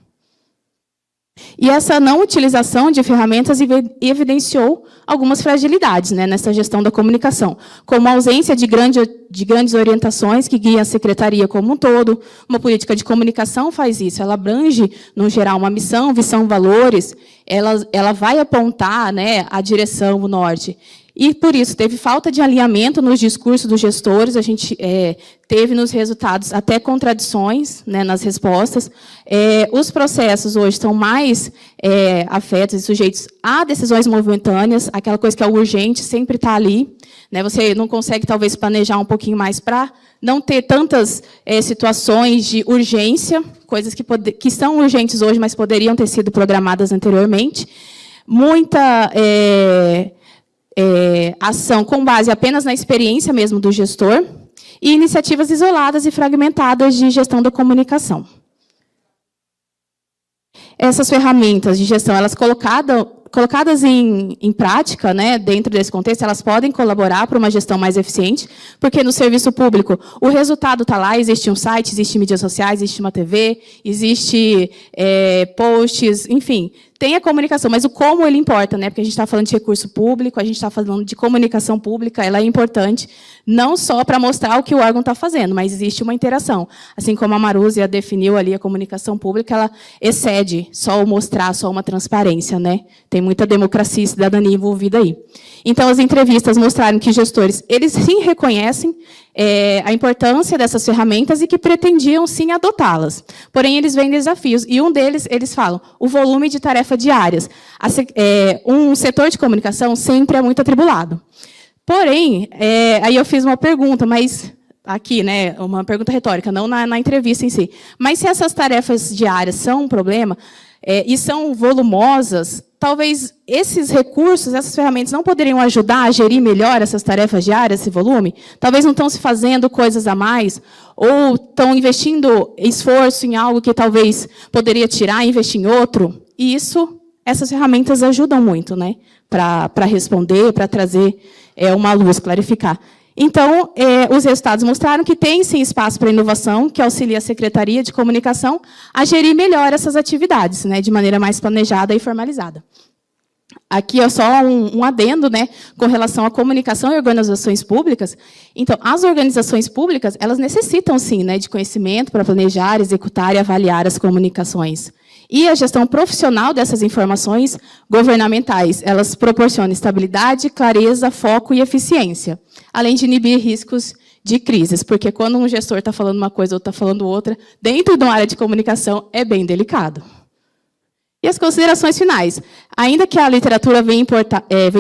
E essa não utilização de ferramentas evidenciou algumas fragilidades, né, nessa gestão da comunicação, como a ausência de grandes orientações que guiam a secretaria como um todo. Uma política de comunicação faz isso, ela abrange, no geral, uma missão, visão, valores, ela vai apontar, né, a direção, o norte. e, por isso, teve falta de alinhamento nos discursos dos gestores, a gente teve nos resultados até contradições, né, nas respostas. Os processos hoje estão mais afetos e sujeitos a decisões momentâneas, aquela coisa que é o urgente sempre está ali, né, você não consegue, talvez, planejar um pouquinho mais para não ter tantas situações de urgência, coisas que são urgentes hoje, mas poderiam ter sido programadas anteriormente. Muita ação com base apenas na experiência mesmo do gestor e iniciativas isoladas e fragmentadas de gestão da comunicação. Essas ferramentas de gestão, elas colocadas em prática, né, dentro desse contexto, elas podem colaborar para uma gestão mais eficiente, porque no serviço público o resultado está lá, existe um site, existe mídias sociais, existe uma TV, existe posts, enfim, tem a comunicação, mas o como ele importa, né? Porque a gente está falando de recurso público, a gente está falando de comunicação pública, ela é importante, não só para mostrar o que o órgão está fazendo, mas existe uma interação. Assim como a Marúzia definiu ali a comunicação pública, ela excede só o mostrar, só uma transparência, né? Tem muita democracia e cidadania envolvida aí. Então, as entrevistas mostraram que gestores, eles sim reconhecem a importância dessas ferramentas e que pretendiam, sim, adotá-las. Porém, eles veem desafios, e um deles, eles falam, o volume de tarefas diárias. Um setor de comunicação sempre é muito atribulado. Porém, aí eu fiz uma pergunta, mas aqui, né, uma pergunta retórica, não na entrevista em si. Mas se essas tarefas diárias são um problema, e são volumosas, talvez esses recursos, essas ferramentas não poderiam ajudar a gerir melhor essas tarefas diárias, esse volume? Talvez não estão se fazendo coisas a mais, ou estão investindo esforço em algo que talvez poderia tirar e investir em outro. E essas ferramentas ajudam muito, né, para responder, para trazer uma luz, clarificar. Então, os resultados mostraram que tem, sim, espaço para inovação, que auxilia a Secretaria de Comunicação a gerir melhor essas atividades, né, de maneira mais planejada e formalizada. Aqui é só um adendo, né, com relação à comunicação e organizações públicas. Então, as organizações públicas, elas necessitam, sim, né, de conhecimento para planejar, executar e avaliar as comunicações. E a gestão profissional dessas informações governamentais, elas proporcionam estabilidade, clareza, foco e eficiência, além de inibir riscos de crises, porque quando um gestor está falando uma coisa ou está falando outra, dentro de uma área de comunicação, é bem delicado. E as considerações finais. Ainda que a literatura venha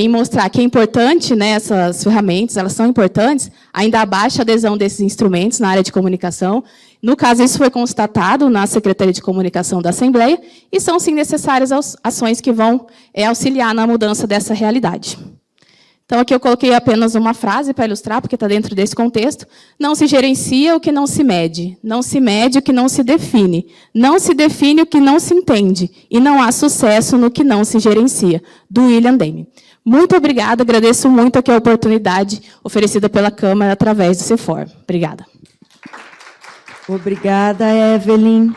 mostrar que é importante, né, essas ferramentas, elas são importantes, ainda há baixa adesão desses instrumentos na área de comunicação. No caso, isso foi constatado na Secretaria de Comunicação da Assembleia, e são, sim, necessárias ações que vão auxiliar na mudança dessa realidade. Então, aqui eu coloquei apenas uma frase para ilustrar, porque está dentro desse contexto. Não se gerencia o que não se mede. Não se mede o que não se define. Não se define o que não se entende. E não há sucesso no que não se gerencia. Do William Demme. Muito obrigada. Agradeço muito aqui a oportunidade oferecida pela Câmara através do CEFOR. Obrigada. Obrigada, Evelyn.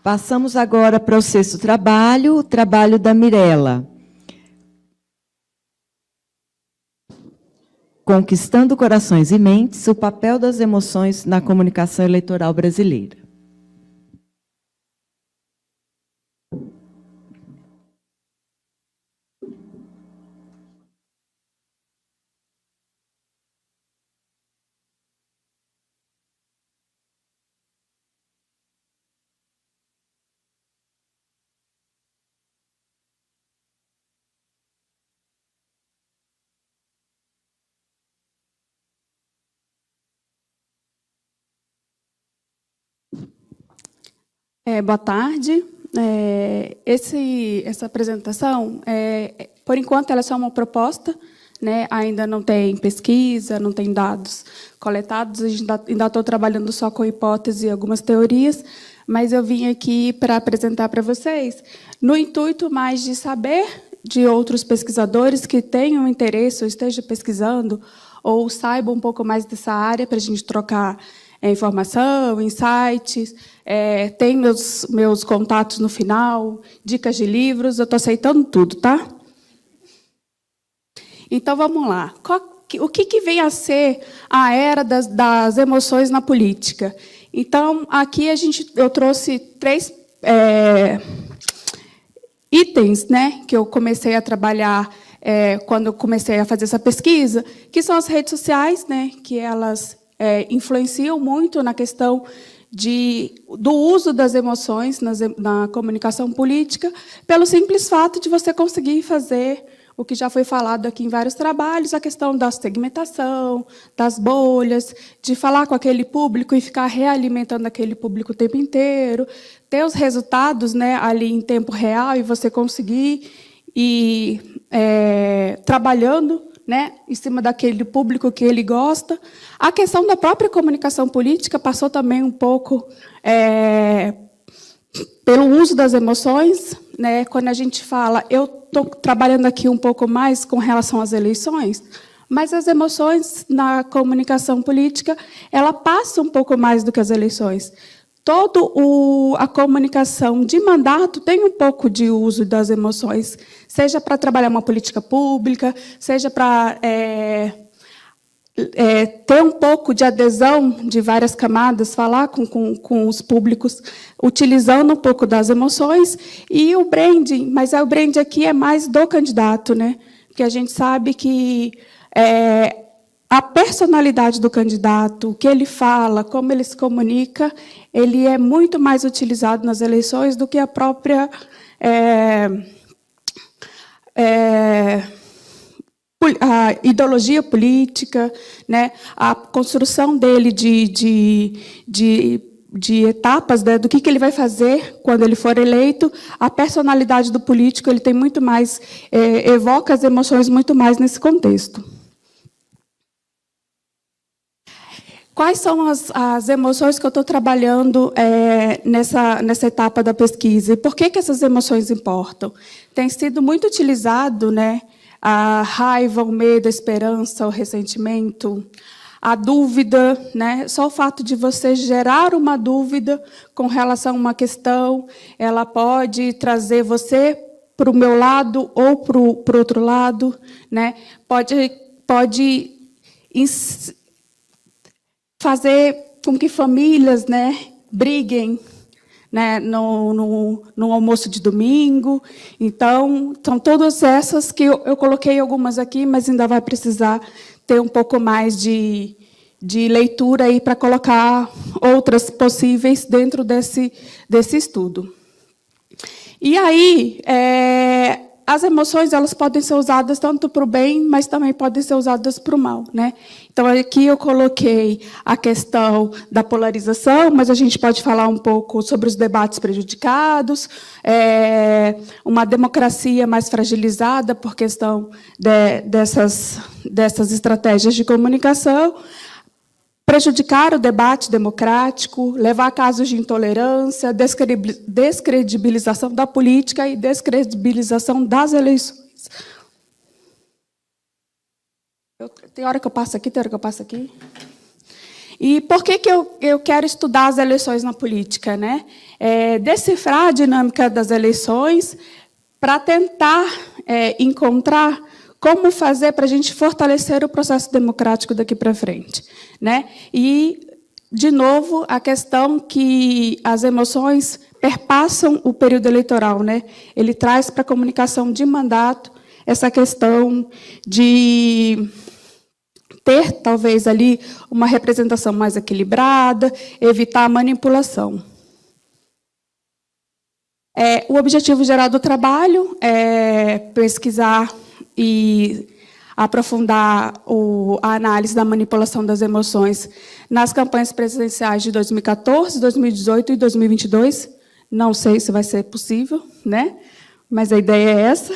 Passamos agora para o sexto trabalho, o trabalho da Mirela. Conquistando corações e mentes, o papel das emoções na comunicação eleitoral brasileira. Boa tarde. Essa apresentação, por enquanto, ela é só uma proposta, né? Ainda não tem pesquisa, não tem dados coletados, a gente ainda estou trabalhando só com hipóteses e algumas teorias, mas eu vim aqui para apresentar para vocês, no intuito mais de saber de outros pesquisadores que tenham interesse ou estejam pesquisando, ou saibam um pouco mais dessa área, para a gente trocar informação, insights, tem meus contatos no final, dicas de livros, eu estou aceitando tudo, tá? Então, vamos lá. O que vem a ser a era das emoções na política? Então, aqui eu trouxe 3 itens, né, que eu comecei a trabalhar quando eu comecei a fazer essa pesquisa, que são as redes sociais, né, que elas influenciam muito na questão do uso das emoções na comunicação política, pelo simples fato de você conseguir fazer o que já foi falado aqui em vários trabalhos, a questão da segmentação, das bolhas, de falar com aquele público e ficar realimentando aquele público o tempo inteiro, ter os resultados, né, ali em tempo real e você conseguir ir trabalhando, né, em cima daquele público que ele gosta. A questão da própria comunicação política passou também um pouco pelo uso das emoções, né? Quando a gente fala, eu estou trabalhando aqui um pouco mais com relação às eleições, mas as emoções na comunicação política, ela passa um pouco mais do que as eleições. A comunicação de mandato tem um pouco de uso das emoções, seja para trabalhar uma política pública, seja para ter um pouco de adesão de várias camadas, falar com os públicos, utilizando um pouco das emoções, e o branding, mas o branding aqui é mais do candidato, né? Porque a gente sabe que a personalidade do candidato, o que ele fala, como ele se comunica, ele é muito mais utilizado nas eleições do que a própria a ideologia política, né, a construção dele de etapas, né, do que ele vai fazer quando ele for eleito. A personalidade do político ele tem muito mais, evoca as emoções muito mais nesse contexto. Quais são as emoções que eu estou trabalhando nessa etapa da pesquisa? E por que essas emoções importam? Tem sido muito utilizado, né, a raiva, o medo, a esperança, o ressentimento, a dúvida, né? Só o fato de você gerar uma dúvida com relação a uma questão, ela pode trazer você para o meu lado ou para o outro lado, né? Pode fazer com que famílias, né, briguem, né, no almoço de domingo. Então, são todas essas que eu coloquei algumas aqui, mas ainda vai precisar ter um pouco mais de leitura aí para colocar outras possíveis dentro desse estudo. E aí, as emoções elas podem ser usadas tanto para o bem, mas também podem ser usadas para o mal, né? Então, aqui eu coloquei a questão da polarização, mas a gente pode falar um pouco sobre os debates prejudicados, uma democracia mais fragilizada por questão dessas estratégias de comunicação, prejudicar o debate democrático, levar a casos de intolerância, descredibilização da política e descredibilização das eleições. Tem hora que eu passo aqui, tem hora que eu passo aqui. E por que eu quero estudar as eleições na política, né? Decifrar a dinâmica das eleições para tentar encontrar como fazer para a gente fortalecer o processo democrático daqui para frente, né? E, de novo, a questão que as emoções perpassam o período eleitoral, né? Ele traz para a comunicação de mandato essa questão de ter, talvez, ali uma representação mais equilibrada, evitar a manipulação. O objetivo geral do trabalho é pesquisar e aprofundar a análise da manipulação das emoções nas campanhas presidenciais de 2014, 2018 e 2022. Não sei se vai ser possível, né? Mas a ideia é essa.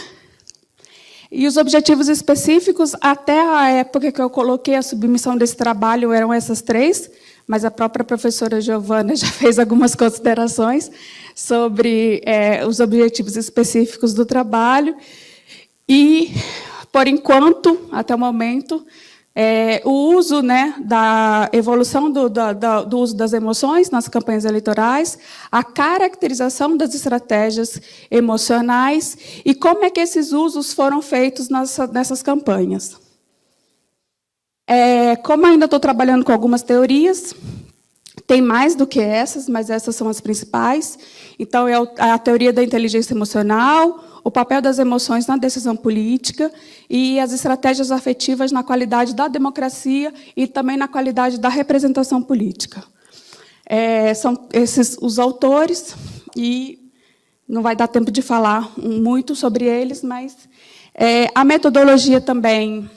E os objetivos específicos, até a época que eu coloquei a submissão desse trabalho, eram essas três, mas a própria professora Giovana já fez algumas considerações sobre os objetivos específicos do trabalho. E, por enquanto, até o momento, o uso, né, da evolução do uso das emoções nas campanhas eleitorais, a caracterização das estratégias emocionais e como é que esses usos foram feitos nessas campanhas. Como ainda estou trabalhando com algumas teorias, tem mais do que essas, mas essas são as principais. Então, é a teoria da inteligência emocional, o papel das emoções na decisão política e as estratégias afetivas na qualidade da democracia e também na qualidade da representação política. São esses os autores, e não vai dar tempo de falar muito sobre eles, mas a metodologia também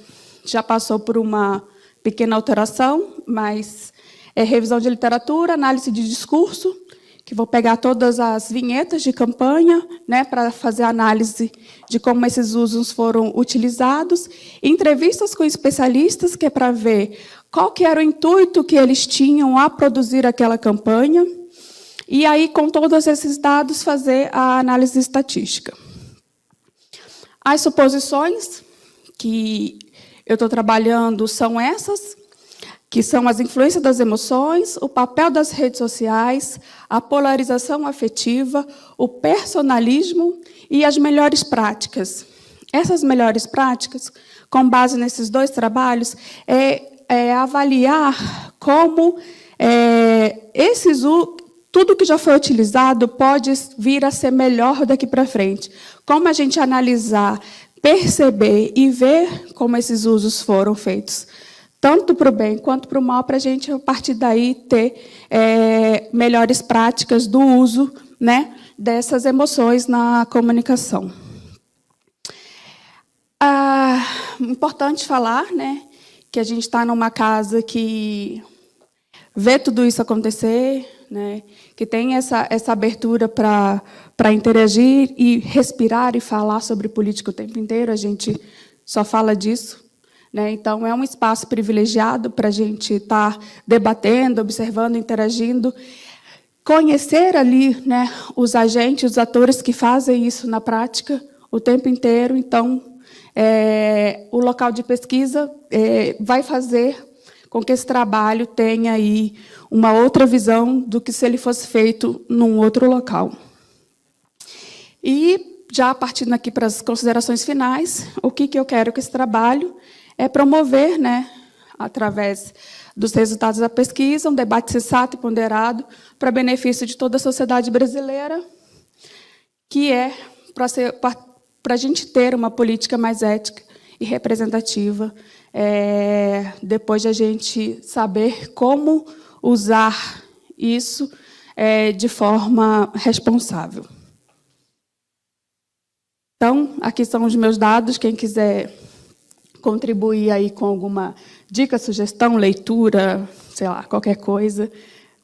já passou por uma pequena alteração, mas revisão de literatura, análise de discurso, que vou pegar todas as vinhetas de campanha, né, para fazer análise de como esses usos foram utilizados, entrevistas com especialistas, que é para ver qual que era o intuito que eles tinham a produzir aquela campanha, e aí, com todos esses dados, fazer a análise estatística. As suposições que eu estou trabalhando são essas, que são as influências das emoções, o papel das redes sociais, a polarização afetiva, o personalismo e as melhores práticas. Essas melhores práticas, com base nesses dois trabalhos, avaliar como tudo que já foi utilizado pode vir a ser melhor daqui para frente. Como a gente analisar, perceber e ver como esses usos foram feitos, tanto para o bem quanto para o mal, para a gente, a partir daí, ter melhores práticas do uso, né, dessas emoções na comunicação. Importante falar, né, que a gente está numa casa que vê tudo isso acontecer, né, que tem essa abertura para interagir e respirar e falar sobre política o tempo inteiro, a gente só fala disso, né, então é um espaço privilegiado para a gente estar debatendo, observando, interagindo, conhecer ali, né, os agentes, os atores que fazem isso na prática o tempo inteiro. Então, o local de pesquisa vai fazer com que esse trabalho tenha aí uma outra visão do que se ele fosse feito num outro local. E, já partindo aqui para as considerações finais, o que eu quero com esse trabalho é promover, né, através dos resultados da pesquisa, um debate sensato e ponderado para benefício de toda a sociedade brasileira, que é para a gente ter uma política mais ética e representativa, depois de a gente saber como usar isso de forma responsável. Então, aqui são os meus dados. Quem quiser contribuir aí com alguma dica, sugestão, leitura, sei lá, qualquer coisa,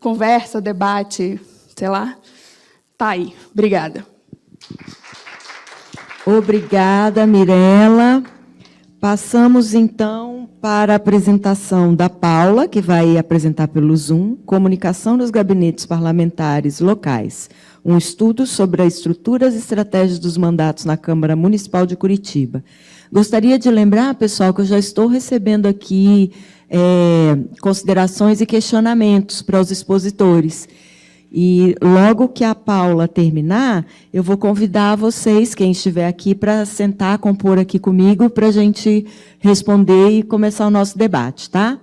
conversa, debate, sei lá, tá aí. Obrigada. Obrigada, Mirela. Passamos, então, para a apresentação da Paula, que vai apresentar pelo Zoom, Comunicação dos Gabinetes Parlamentares Locais, um estudo sobre as estruturas e estratégias dos mandatos na Câmara Municipal de Curitiba. Gostaria de lembrar, pessoal, que eu já estou recebendo aqui considerações e questionamentos para os expositores. E logo que a Paula terminar, eu vou convidar vocês, quem estiver aqui, para sentar, compor aqui comigo, para a gente responder e começar o nosso debate, tá?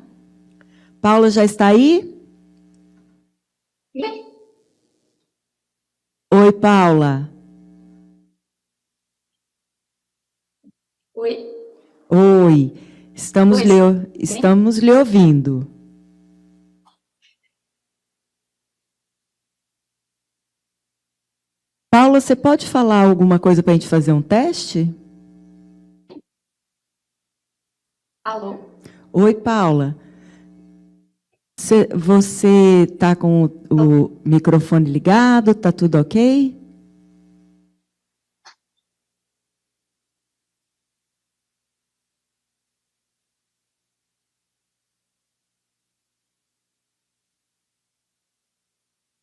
Paula já está aí? Oi, Paula. Oi. Oi. Estamos lhe ouvindo. Paula, você pode falar alguma coisa para a gente fazer um teste? Alô? Oi, Paula. Você está com o microfone ligado? Está tudo ok?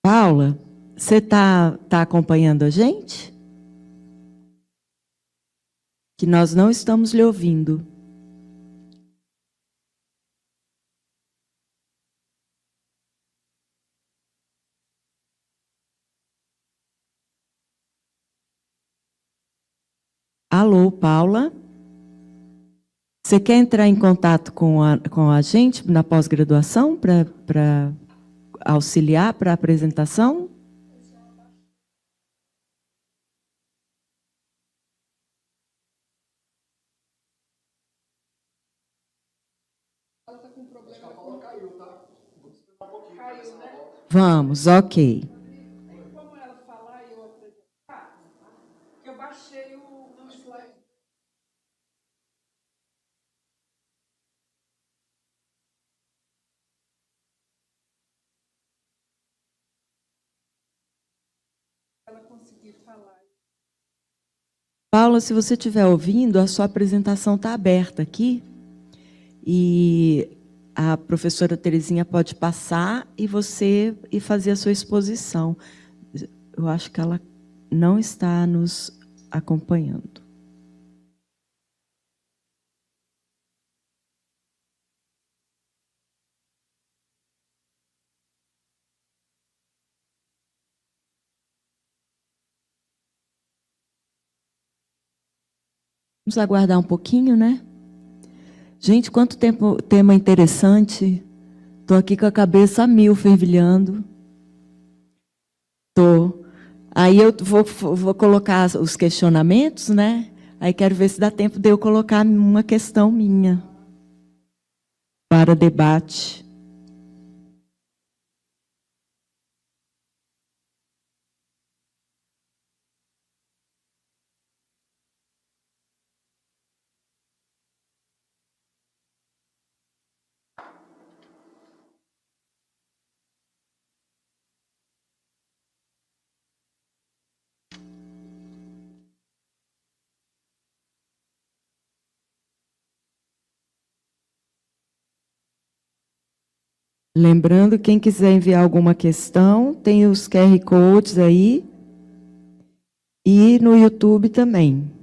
Paula, você está acompanhando a gente? Que nós não estamos lhe ouvindo. Alô, Paula? Você quer entrar em contato com a gente na pós-graduação para auxiliar para a apresentação? Vamos, ok. Como ela falar e eu apresentar, eu baixei o slide. Ela conseguir falar. Paula, se você estiver ouvindo, a sua apresentação está aberta aqui. E a professora Terezinha pode passar e você ir fazer a sua exposição. Eu acho que ela não está nos acompanhando. Vamos aguardar um pouquinho, né? Gente, quanto tempo, tema interessante. Estou aqui com a cabeça a mil, fervilhando. Estou. Aí eu vou colocar os questionamentos, né? Aí quero ver se dá tempo de eu colocar uma questão minha para debate. Lembrando, quem quiser enviar alguma questão, tem os QR Codes aí. E no YouTube também.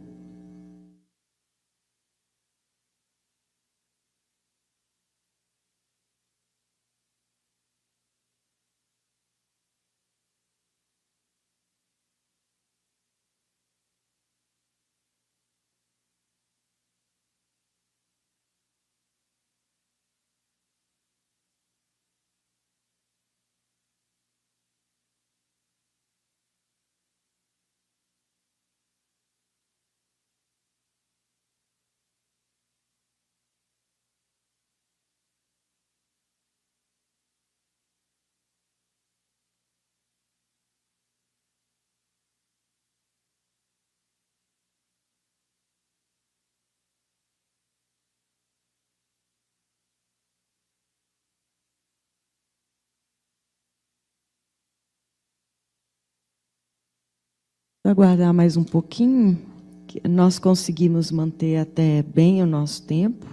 Vou aguardar mais um pouquinho, que nós conseguimos manter até bem o nosso tempo.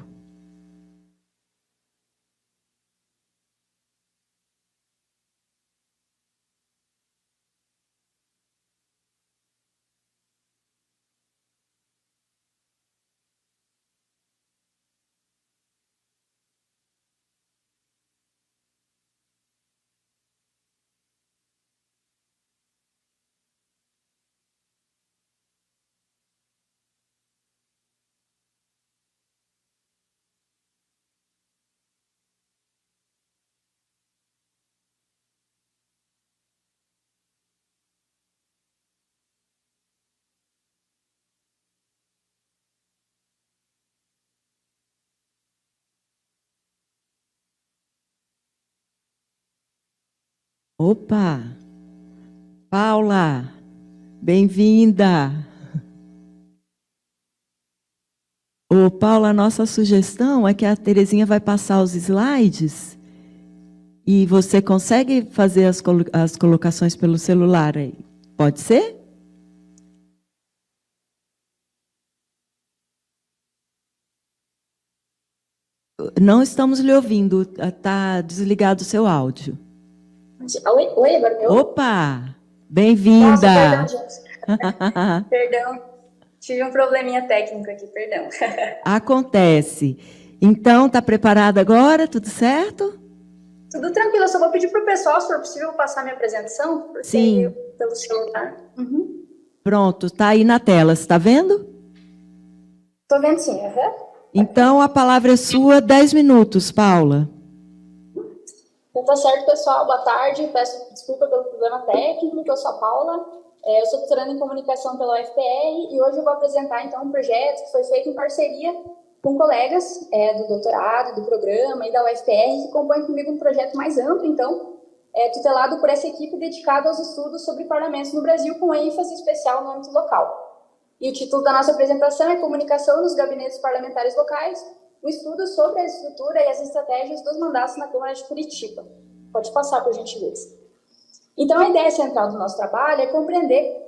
Opa! Paula, bem-vinda! Ô, Paula, a nossa sugestão é que a Terezinha vai passar os slides e você consegue fazer as colocações pelo celular aí. Pode ser? Não estamos lhe ouvindo. Está desligado o seu áudio. Oi, agora me ouve? Opa! Bem-vinda! Nossa, perdão, gente. Perdão, tive um probleminha técnico aqui, perdão. Acontece. Então, está preparada agora? Tudo certo? Tudo tranquilo, eu só vou pedir para o pessoal, se for possível, passar minha apresentação, porque Sim. Pelo celular. Uhum. Pronto, está aí na tela, você está vendo? Estou vendo sim, Então, a palavra é sua, 10 minutos, Paula. Então, tá certo, pessoal, boa tarde, peço desculpa pelo problema técnico, eu sou a Paula, eu sou doutoranda em comunicação pela UFPR e hoje eu vou apresentar, então, um projeto que foi feito em parceria com colegas do doutorado, do programa e da UFPR, que compõem comigo um projeto mais amplo, então, tutelado por essa equipe dedicada aos estudos sobre parlamentos no Brasil, com ênfase especial no âmbito local. E o título da nossa apresentação é Comunicação nos Gabinetes Parlamentares Locais, um estudo sobre a estrutura e as estratégias dos mandatos na Câmara de Curitiba. Pode passar, por gentileza. Então, a ideia central do nosso trabalho é compreender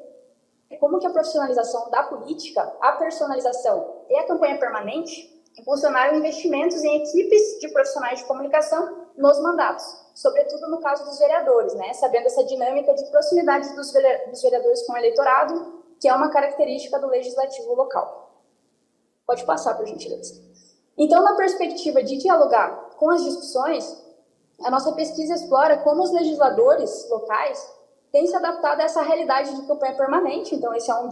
como que a profissionalização da política, a personalização e a campanha permanente impulsionaram investimentos em equipes de profissionais de comunicação nos mandatos, sobretudo no caso dos vereadores, né? Sabendo essa dinâmica de proximidade dos vereadores com o eleitorado, que é uma característica do legislativo local. Pode passar, por gentileza. Então, na perspectiva de dialogar com as discussões, a nossa pesquisa explora como os legisladores locais têm se adaptado a essa realidade de campanha permanente. Então, esse é um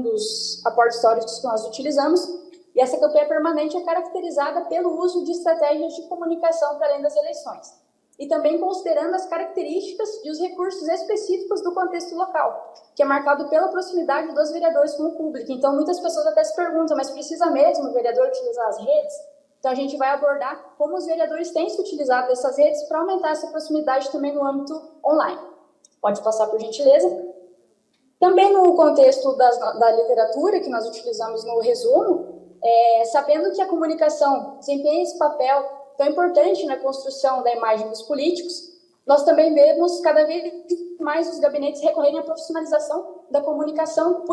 dos aportes históricos que nós utilizamos. E essa campanha permanente é caracterizada pelo uso de estratégias de comunicação para além das eleições. E também considerando as características e os recursos específicos do contexto local, que é marcado pela proximidade dos vereadores com o público. Então, muitas pessoas até se perguntam, mas precisa mesmo o vereador utilizar as redes? Então, a gente vai abordar como os vereadores têm se utilizado dessas redes para aumentar essa proximidade também no âmbito online. Pode passar, por gentileza. Também no contexto da literatura, que nós utilizamos no resumo, sabendo que a comunicação desempenha esse papel tão importante na construção da imagem dos políticos, nós também vemos cada vez mais os gabinetes recorrerem à profissionalização da comunicação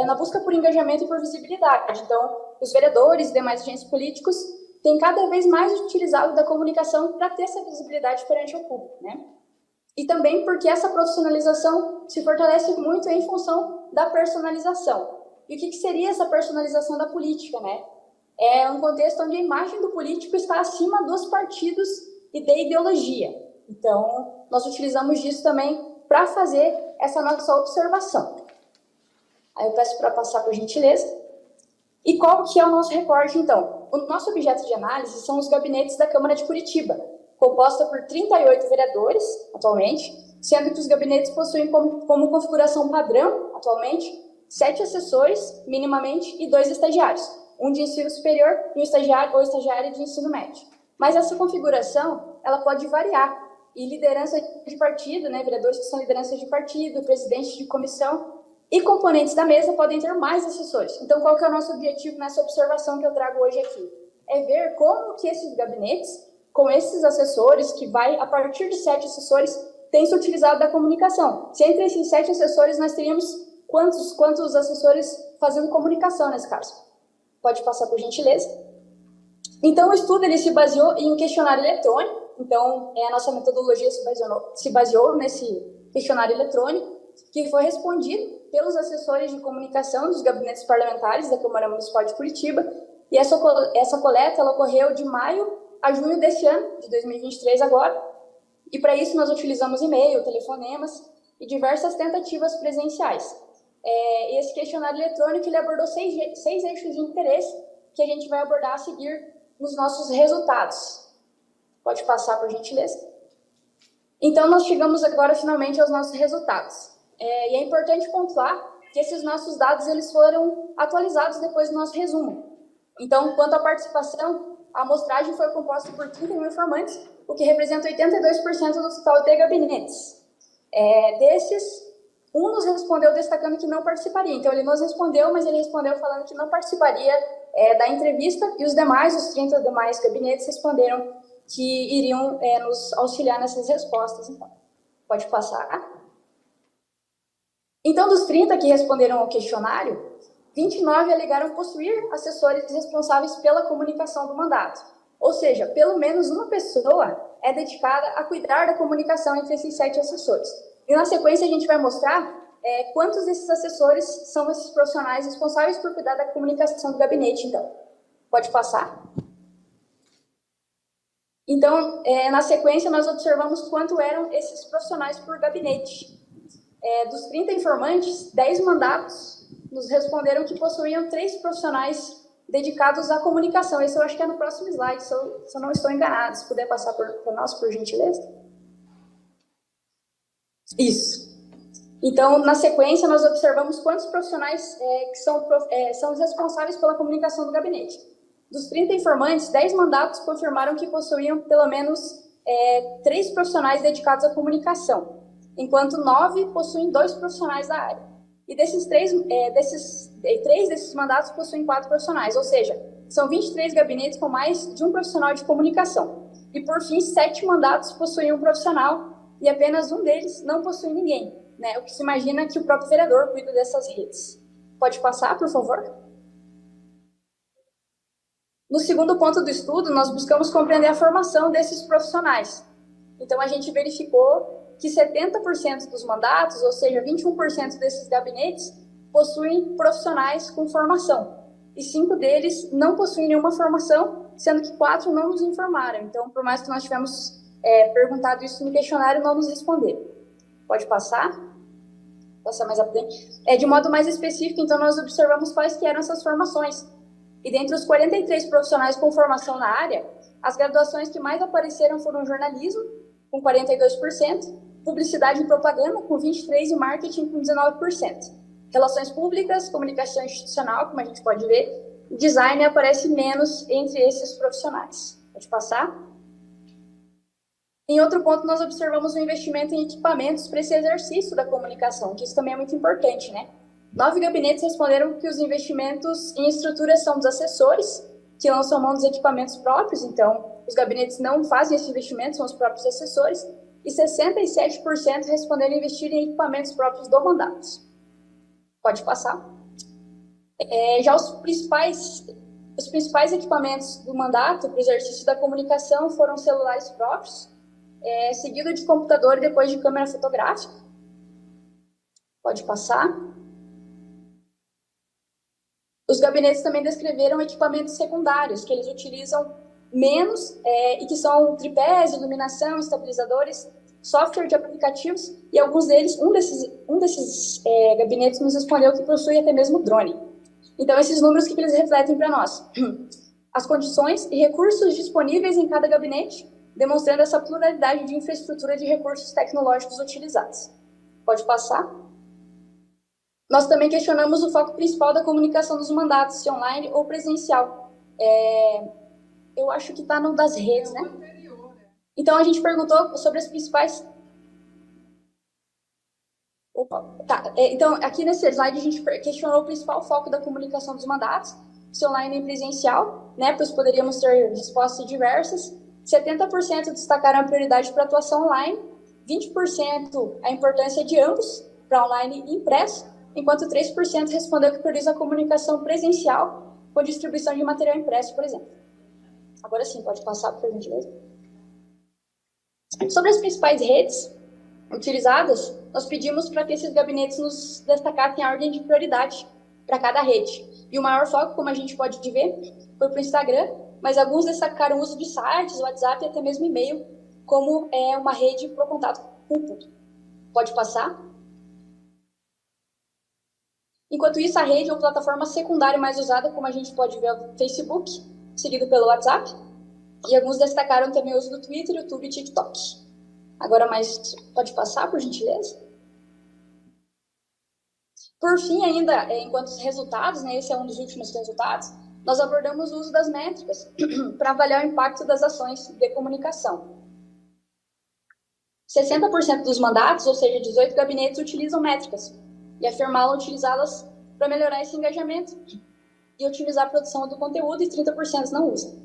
na busca por engajamento e por visibilidade. Então, os vereadores e demais agentes políticos têm cada vez mais utilizado da comunicação para ter essa visibilidade perante o público, né? E também porque essa profissionalização se fortalece muito em função da personalização. E o que seria essa personalização da política, né? É um contexto onde a imagem do político está acima dos partidos e da ideologia. Então, nós utilizamos disso também para fazer essa nossa observação. Aí eu peço para passar, por gentileza. E qual que é o nosso recorte, então? O nosso objeto de análise são os gabinetes da Câmara de Curitiba, composta por 38 vereadores, atualmente, sendo que os gabinetes possuem como configuração padrão, atualmente, 7 assessores, minimamente, e 2 estagiários, um de ensino superior e um estagiário ou estagiária de ensino médio. Mas essa configuração, ela pode variar, e liderança de partido, né, vereadores que são lideranças de partido, presidentes de comissão, e componentes da mesa podem ter mais assessores. Então, qual que é o nosso objetivo nessa observação que eu trago hoje aqui? É ver como que esses gabinetes, com esses assessores, que vai a partir de 7 assessores, têm se utilizado da comunicação. Se entre esses 7 assessores nós teríamos quantos assessores fazendo comunicação nesse caso? Pode passar, por gentileza. Então, o estudo ele se baseou em um questionário eletrônico. Então, a nossa metodologia se baseou nesse questionário eletrônico, que foi respondido pelos assessores de comunicação dos gabinetes parlamentares da Câmara Municipal de Curitiba. E essa coleta ela ocorreu de maio a junho deste ano, de 2023 agora. E para isso nós utilizamos e-mail, telefonemas e diversas tentativas presenciais. Esse questionário eletrônico ele abordou 6 eixos de interesse que a gente vai abordar a seguir nos nossos resultados. Pode passar, por gentileza. Então, nós chegamos agora finalmente aos nossos resultados. E é importante pontuar que esses nossos dados eles foram atualizados depois do nosso resumo. Então, quanto à participação, a amostragem foi composta por 31 informantes, o que representa 82% do total de gabinetes. Desses, um nos respondeu destacando que não participaria. Então, ele nos respondeu, mas ele respondeu falando que não participaria da entrevista, e os 30 demais gabinetes responderam que iriam nos auxiliar nessas respostas. Então, pode passar. Então, dos 30 que responderam ao questionário, 29 alegaram possuir assessores responsáveis pela comunicação do mandato. Ou seja, pelo menos uma pessoa é dedicada a cuidar da comunicação entre esses 7 assessores. E na sequência a gente vai mostrar quantos desses assessores são esses profissionais responsáveis por cuidar da comunicação do gabinete, então. Pode passar. Então, na sequência, nós observamos quanto eram esses profissionais por gabinete. Dos 30 informantes, 10 mandatos nos responderam que possuíam 3 profissionais dedicados à comunicação. Esse eu acho que é no próximo slide, se eu não estou enganado. Se puder passar para nós, por gentileza. Isso. Então, na sequência, nós observamos quantos profissionais que são os responsáveis pela comunicação do gabinete. Dos 30 informantes, 10 mandatos confirmaram que possuíam pelo menos 3 profissionais dedicados à comunicação, enquanto 9 possuem 2 profissionais da área. E desses 3 desses mandatos possuem 4 profissionais, ou seja, são 23 gabinetes com mais de um profissional de comunicação. E, por fim, 7 mandatos possuem um profissional e apenas um deles não possui ninguém, né? O que se imagina que o próprio vereador cuida dessas redes. Pode passar, por favor? No segundo ponto do estudo, nós buscamos compreender a formação desses profissionais. Então, a gente verificou que 70% dos mandatos, ou seja, 21% desses gabinetes, possuem profissionais com formação. E 5 deles não possuem nenhuma formação, sendo que 4 não nos informaram. Então, por mais que nós tivemos perguntado isso no questionário, não nos responderam. Pode passar? Passar mais rápido. De modo mais específico, então, nós observamos quais que eram essas formações. E dentre os 43 profissionais com formação na área, as graduações que mais apareceram foram jornalismo, com 42%, publicidade e propaganda, com 23%, e marketing, com 19%. Relações públicas, comunicação institucional, como a gente pode ver, design aparece menos entre esses profissionais. Pode passar? Em outro ponto, nós observamos o investimento em equipamentos para esse exercício da comunicação, que isso também é muito importante, né? 9 gabinetes responderam que os investimentos em estruturas são dos assessores, que lançam mão dos equipamentos próprios, então os gabinetes não fazem esse investimento, são os próprios assessores, e 67% responderam investir em equipamentos próprios do mandato. Pode passar. Já os principais equipamentos do mandato para o exercício da comunicação foram celulares próprios, seguido de computador e depois de câmera fotográfica. Pode passar. Os gabinetes também descreveram equipamentos secundários, que eles utilizam menos e que são tripés, iluminação, estabilizadores, software de aplicativos, e alguns deles, um desses gabinetes nos respondeu que possui até mesmo drone. Então, esses números, o que eles refletem para nós? As condições e recursos disponíveis em cada gabinete, demonstrando essa pluralidade de infraestrutura de recursos tecnológicos utilizados. Pode passar. Nós também questionamos o foco principal da comunicação dos mandatos, se online ou presencial. Eu acho que está no das redes, né? Então, a gente perguntou sobre as principais... Então, aqui nesse slide, a gente questionou o principal foco da comunicação dos mandatos, se online e presencial, né? Pois poderíamos ter respostas diversas. 70% destacaram a prioridade para a atuação online, 20% a importância de ambos, para online e impresso, enquanto 3% respondeu que prioriza a comunicação presencial com distribuição de material impresso, por exemplo. Agora sim, pode passar, por gentileza. Sobre as principais redes utilizadas, nós pedimos para que esses gabinetes nos destacassem a ordem de prioridade para cada rede. E o maior foco, como a gente pode ver, foi para o Instagram, mas alguns destacaram o uso de sites, WhatsApp e até mesmo e-mail, como uma rede para o contato com o público. Pode passar. Enquanto isso, a rede ou plataforma secundária mais usada, como a gente pode ver, é o Facebook, seguido pelo WhatsApp, e alguns destacaram também o uso do Twitter, YouTube e TikTok. Agora, pode passar, por gentileza? Por fim, ainda, enquanto os resultados, né, esse é um dos últimos resultados, nós abordamos o uso das métricas para avaliar o impacto das ações de comunicação. 60% dos mandatos, ou seja, 18 gabinetes, utilizam métricas e afirmaram utilizá-las para melhorar esse engajamento e otimizar a produção do conteúdo, e 30% não usam.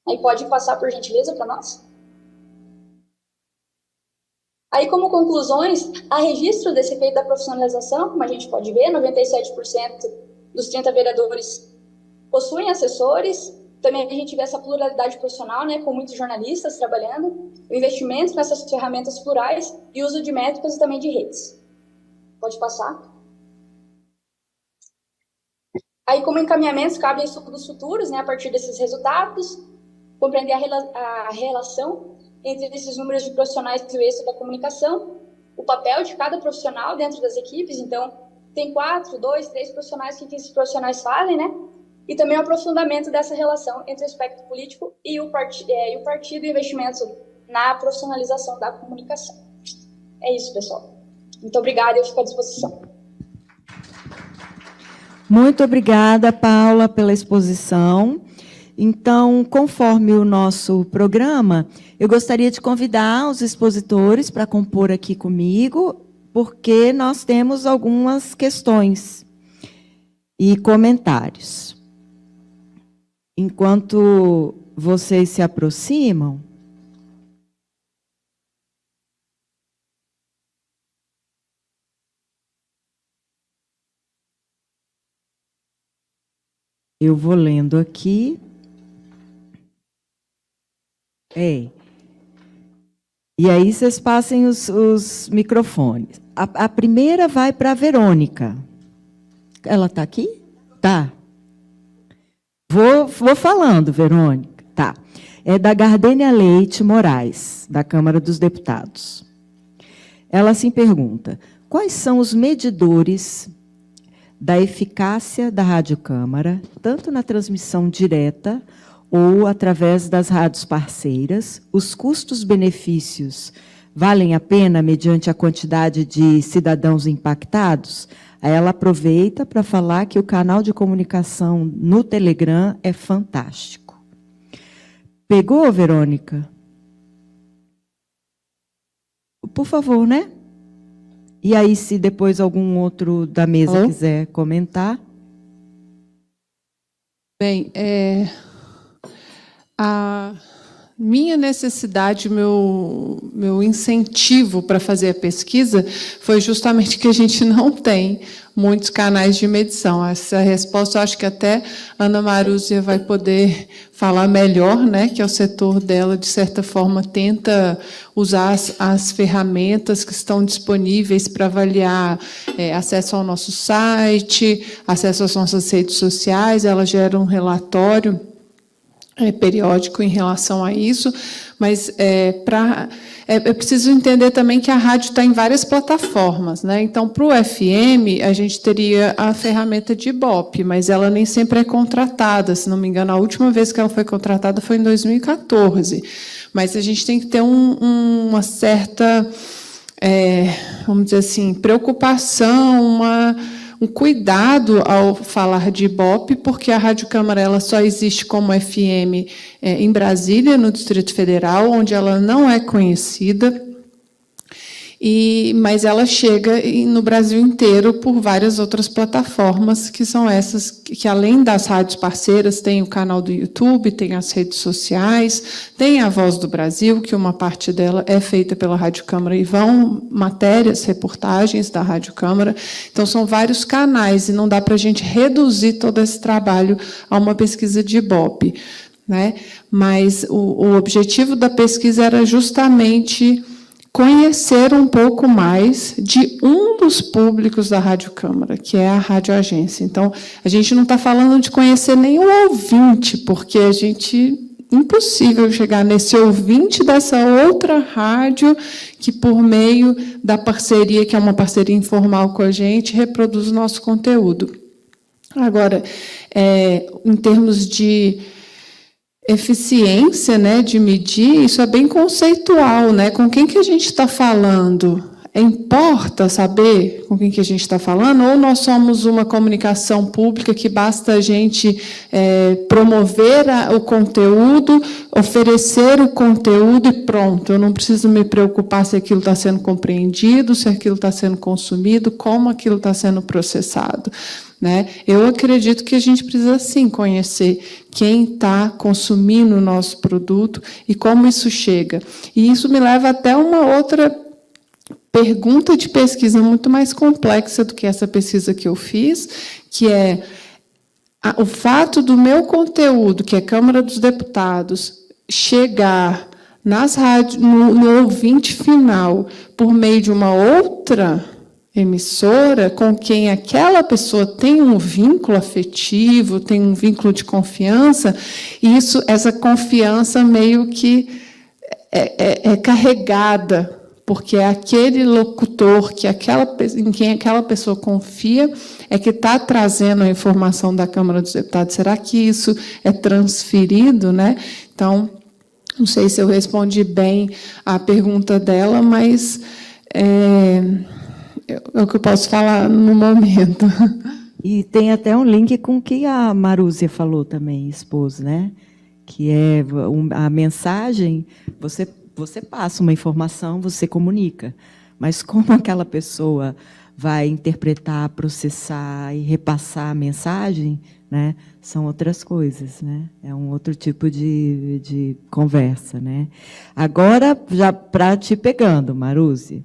Aí pode passar, por gentileza, para nós? Aí, como conclusões, há registro desse efeito da profissionalização, como a gente pode ver, 97% dos 30 vereadores possuem assessores. Também a gente vê essa pluralidade profissional, né, com muitos jornalistas trabalhando, o investimento nessas ferramentas plurais e o uso de métricas e também de redes. Pode passar. Aí, como encaminhamentos, cabem estudos futuros, né, a partir desses resultados, compreender a relação entre esses números de profissionais e o êxito da comunicação, o papel de cada profissional dentro das equipes. Então, tem 4, 2, 3 profissionais, que esses profissionais fazem, né? E também o aprofundamento dessa relação entre o aspecto político e o partido e o investimento na profissionalização da comunicação. É isso, pessoal. Muito obrigada, eu fico à disposição. Muito obrigada, Paula, pela exposição. Então, conforme o nosso programa, eu gostaria de convidar os expositores para compor aqui comigo, porque nós temos algumas questões e comentários. Enquanto vocês se aproximam, eu vou lendo aqui. E aí vocês passem os microfones. A primeira vai para a Verônica. Ela está aqui? Tá. Vou falando, Verônica. Tá. É da Gardênia Leite Moraes, da Câmara dos Deputados. Ela assim pergunta: quais são os medidores da eficácia da Rádio Câmara, tanto na transmissão direta ou através das rádios parceiras? Os custos-benefícios valem a pena mediante a quantidade de cidadãos impactados? Aí ela aproveita para falar que o canal de comunicação no Telegram é fantástico. Pegou, Verônica? Por favor, né? E aí, se depois algum outro da mesa quiser comentar. Bem, a minha necessidade, meu incentivo para fazer a pesquisa foi justamente que a gente não tem muitos canais de medição. Essa resposta, eu acho que até Ana Marúzia vai poder falar melhor, né, que é o setor dela, de certa forma, tenta usar as ferramentas que estão disponíveis para avaliar acesso ao nosso site, acesso às nossas redes sociais. Ela gera um relatório periódico em relação a isso, mas é preciso entender também que a rádio está em várias plataformas, né? Então, para o FM, a gente teria a ferramenta de Ibope, mas ela nem sempre é contratada. Se não me engano, a última vez que ela foi contratada foi em 2014. Mas a gente tem que ter uma certa, vamos dizer assim, preocupação, um cuidado ao falar de Ibope, porque a Rádio Câmara ela só existe como FM em Brasília, no Distrito Federal, onde ela não é conhecida, mas ela chega no Brasil inteiro por várias outras plataformas, que são essas que, além das rádios parceiras, tem o canal do YouTube, tem as redes sociais, tem a Voz do Brasil, que uma parte dela é feita pela Rádio Câmara, e vão matérias, reportagens da Rádio Câmara. Então, são vários canais, e não dá para a gente reduzir todo esse trabalho a uma pesquisa de Ibope, né? Mas o objetivo da pesquisa era justamente conhecer um pouco mais de um dos públicos da Rádio Câmara, que é a Rádio Agência. Então, a gente não está falando de conhecer nenhum ouvinte, porque impossível chegar nesse ouvinte dessa outra rádio que, por meio da parceria, que é uma parceria informal com a gente, reproduz o nosso conteúdo. Agora, em termos de eficiência, né, de medir, isso é bem conceitual, né? Com quem que a gente está falando? Importa saber com quem que a gente está falando? Ou nós somos uma comunicação pública que basta a gente promover o conteúdo, oferecer o conteúdo e pronto, eu não preciso me preocupar se aquilo está sendo compreendido, se aquilo está sendo consumido, como aquilo está sendo processado, né? Eu acredito que a gente precisa, sim, conhecer quem está consumindo o nosso produto e como isso chega. E isso me leva até uma outra pergunta de pesquisa muito mais complexa do que essa pesquisa que eu fiz, que é o fato do meu conteúdo, que é Câmara dos Deputados, chegar nas rádios, no ouvinte final, por meio de uma outra emissora com quem aquela pessoa tem um vínculo afetivo, tem um vínculo de confiança, e essa confiança meio que é carregada, porque é aquele locutor em quem aquela pessoa confia é que está trazendo a informação da Câmara dos Deputados. Será que isso é transferido, né? Então, não sei se eu respondi bem à pergunta dela, mas é o que eu posso falar no momento. E tem até um link com o que a Marúzia falou também, expôs, né? Que é a mensagem, você passa uma informação, você comunica. Mas como aquela pessoa vai interpretar, processar e repassar a mensagem, né, são outras coisas, né? É um outro tipo de conversa, né? Agora, já para te pegando, Marúzia,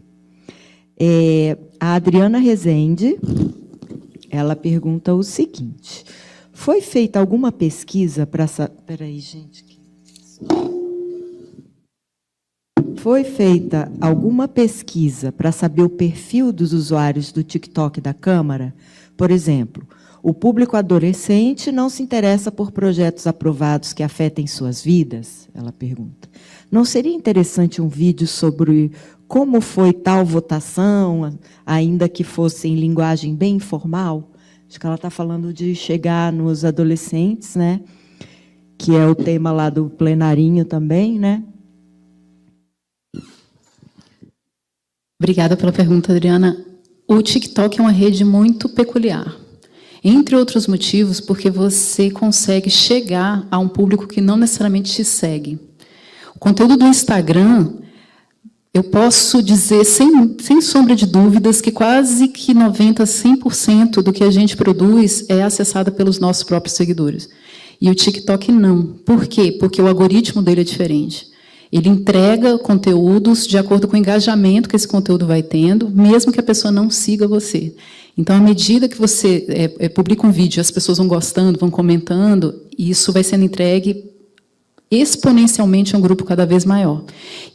a Adriana Rezende, ela pergunta o seguinte: foi feita alguma pesquisa para... Peraí, gente. Foi feita alguma pesquisa para saber o perfil dos usuários do TikTok da Câmara? Por exemplo, o público adolescente não se interessa por projetos aprovados que afetem suas vidas? Ela pergunta. Não seria interessante um vídeo sobre como foi tal votação, ainda que fosse em linguagem bem informal? Acho que ela está falando de chegar nos adolescentes, né? Que é o tema lá do plenarinho também, né? Obrigada pela pergunta, Adriana. O TikTok é uma rede muito peculiar. Entre outros motivos, porque você consegue chegar a um público que não necessariamente te segue. O conteúdo do Instagram, eu posso dizer, sem sombra de dúvidas, que quase que 90%, 100% do que a gente produz é acessado pelos nossos próprios seguidores. E o TikTok não. Por quê? Porque o algoritmo dele é diferente. Ele entrega conteúdos de acordo com o engajamento que esse conteúdo vai tendo, mesmo que a pessoa não siga você. Então, à medida que você publica um vídeo, as pessoas vão gostando, vão comentando, e isso vai sendo entregue exponencialmente a um grupo cada vez maior.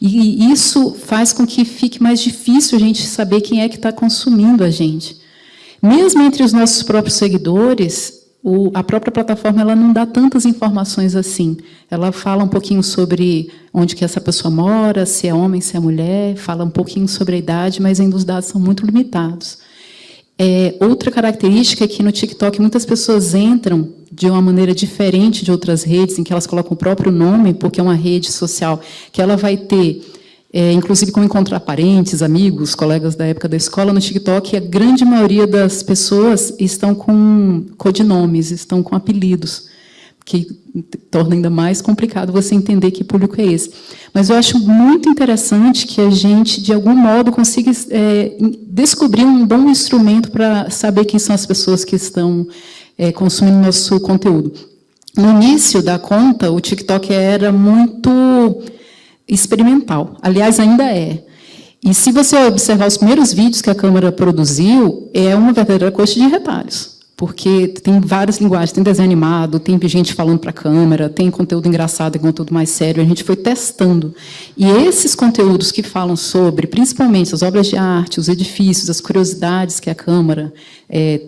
E isso faz com que fique mais difícil a gente saber quem é que está consumindo a gente. Mesmo entre os nossos próprios seguidores, a própria plataforma ela não dá tantas informações assim. Ela fala um pouquinho sobre onde que essa pessoa mora, se é homem, se é mulher, fala um pouquinho sobre a idade, mas ainda os dados são muito limitados. Outra característica é que no TikTok muitas pessoas entram de uma maneira diferente de outras redes, em que elas colocam o próprio nome, porque é uma rede social que ela vai ter, inclusive como encontrar parentes, amigos, colegas da época da escola. No TikTok, a grande maioria das pessoas estão com codinomes, estão com apelidos, que torna ainda mais complicado você entender que público é esse. Mas eu acho muito interessante que a gente, de algum modo, consiga descobrir um bom instrumento para saber quem são as pessoas que estão consumindo nosso conteúdo. No início da conta, o TikTok era muito experimental. Aliás, ainda é. E se você observar os primeiros vídeos que a Câmara produziu, é uma verdadeira coxa de retalhos. Porque tem várias linguagens, tem desenho animado, tem gente falando para a câmera, tem conteúdo engraçado, tem conteúdo mais sério, a gente foi testando. E esses conteúdos que falam sobre, principalmente, as obras de arte, os edifícios, as curiosidades que a Câmara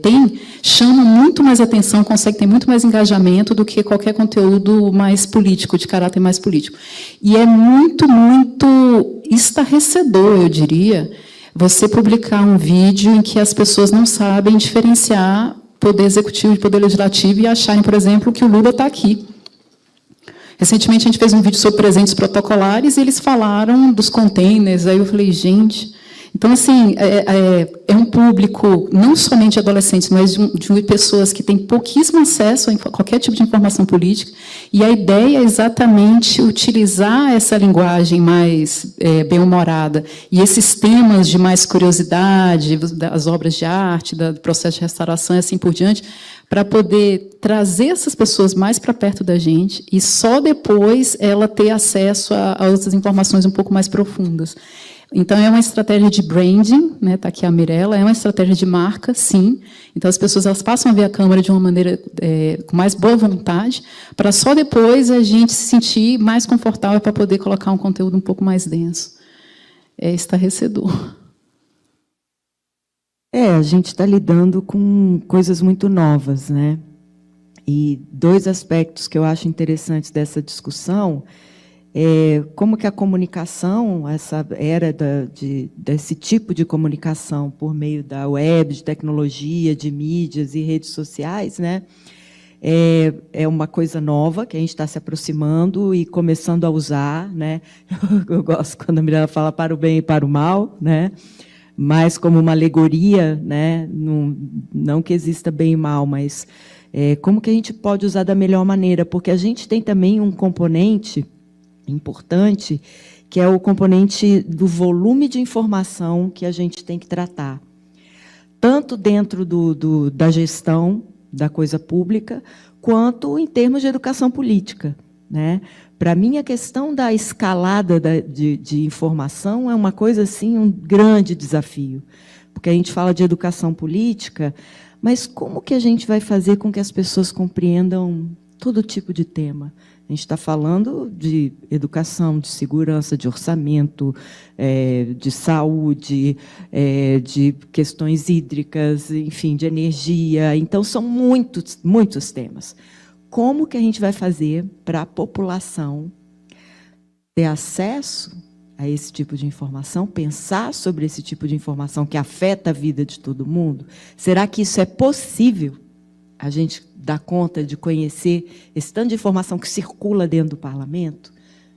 tem, chamam muito mais atenção, consegue ter muito mais engajamento do que qualquer conteúdo mais político, de caráter mais político. E é muito, muito estarrecedor, eu diria, você publicar um vídeo em que as pessoas não sabem diferenciar poder executivo e poder legislativo e acharem, por exemplo, que o Lula está aqui. Recentemente, a gente fez um vídeo sobre presentes protocolares e eles falaram dos containers. Aí eu falei, gente... Então, assim, é um público, não somente de adolescentes, mas de pessoas que têm pouquíssimo acesso a qualquer tipo de informação política, e a ideia é exatamente utilizar essa linguagem mais bem-humorada e esses temas de mais curiosidade, das obras de arte, do processo de restauração e assim por diante, para poder trazer essas pessoas mais para perto da gente e só depois ela ter acesso a outras informações um pouco mais profundas. Então, é uma estratégia de branding, né? Está aqui a Mirella, é uma estratégia de marca, sim. Então, as pessoas elas passam a ver a Câmara de uma maneira com mais boa vontade, para só depois a gente se sentir mais confortável para poder colocar um conteúdo um pouco mais denso. É estarrecedor. A gente está lidando com coisas muito novas, né? E dois aspectos que eu acho interessantes dessa discussão como que a comunicação, essa era desse tipo de comunicação por meio da web, de tecnologia, de mídias e redes sociais, né, é uma coisa nova que a gente está se aproximando e começando a usar, né? Eu gosto quando a Mirella fala para o bem e para o mal, né? mais como uma alegoria, né? Não que exista bem e mal, mas como que a gente pode usar da melhor maneira, porque a gente tem também um componente importante, que é o componente do volume de informação que a gente tem que tratar, tanto dentro da gestão da coisa pública, quanto em termos de educação política, né? Para mim, a questão da escalada de informação é uma coisa, assim, um grande desafio, porque a gente fala de educação política, mas como que a gente vai fazer com que as pessoas compreendam todo tipo de tema? A gente está falando de educação, de segurança, de orçamento, de saúde, de questões hídricas, enfim, de energia. Então, são muitos, muitos temas. Como que a gente vai fazer para a população ter acesso a esse tipo de informação, pensar sobre esse tipo de informação que afeta a vida de todo mundo? Será que isso é possível? A gente dá conta de conhecer esse tanto de informação que circula dentro do parlamento,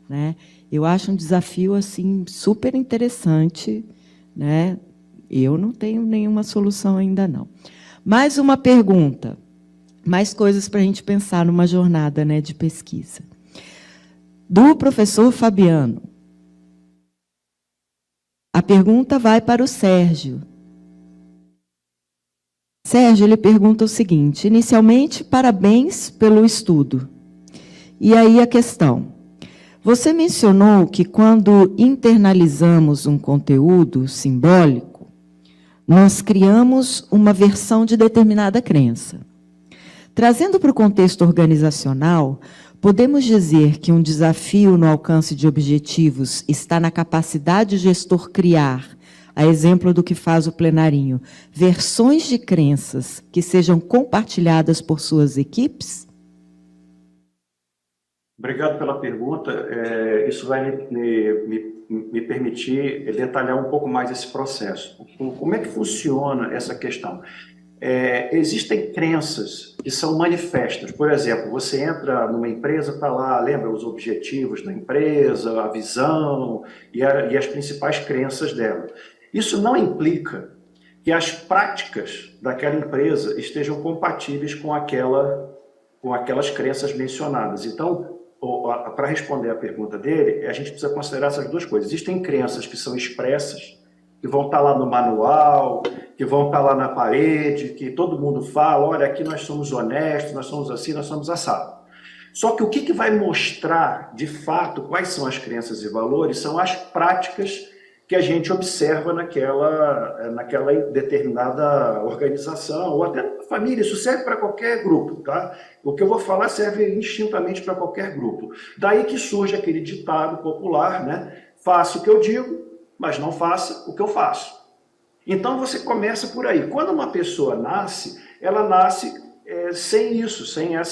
né? Eu acho um desafio assim super interessante, né? Eu não tenho nenhuma solução ainda não. Mais uma pergunta, mais coisas para a gente pensar numa jornada, né, de pesquisa. Do professor Fabiano. A pergunta vai para o Sérgio. Sérgio, ele pergunta o seguinte: inicialmente, parabéns pelo estudo. E aí a questão. Você mencionou que quando internalizamos um conteúdo simbólico, nós criamos uma versão de determinada crença. Trazendo para o contexto organizacional, podemos dizer que um desafio no alcance de objetivos está na capacidade do gestor criar, a exemplo do que faz o plenarinho, versões de crenças que sejam compartilhadas por suas equipes? Obrigado pela pergunta. Isso vai me permitir detalhar um pouco mais esse processo. Como é que funciona essa questão? Existem crenças que são manifestas. Por exemplo, você entra numa empresa, está lá, lembra os objetivos da empresa, a visão e as principais crenças dela. Isso não implica que as práticas daquela empresa estejam compatíveis com aquelas crenças mencionadas. Então, para responder a pergunta dele, a gente precisa considerar essas duas coisas. Existem crenças que são expressas, que vão estar lá no manual, que vão estar lá na parede, que todo mundo fala, olha, aqui nós somos honestos, nós somos assim, nós somos assado. Só que o que vai mostrar, de fato, quais são as crenças e valores, são as práticas que a gente observa naquela determinada organização, ou até na família. Isso serve para qualquer grupo, tá? O que eu vou falar serve indistintamente para qualquer grupo. Daí que surge aquele ditado popular, né? Faça o que eu digo, mas não faça o que eu faço. Então você começa por aí. Quando uma pessoa nasce, ela nasce sem isso,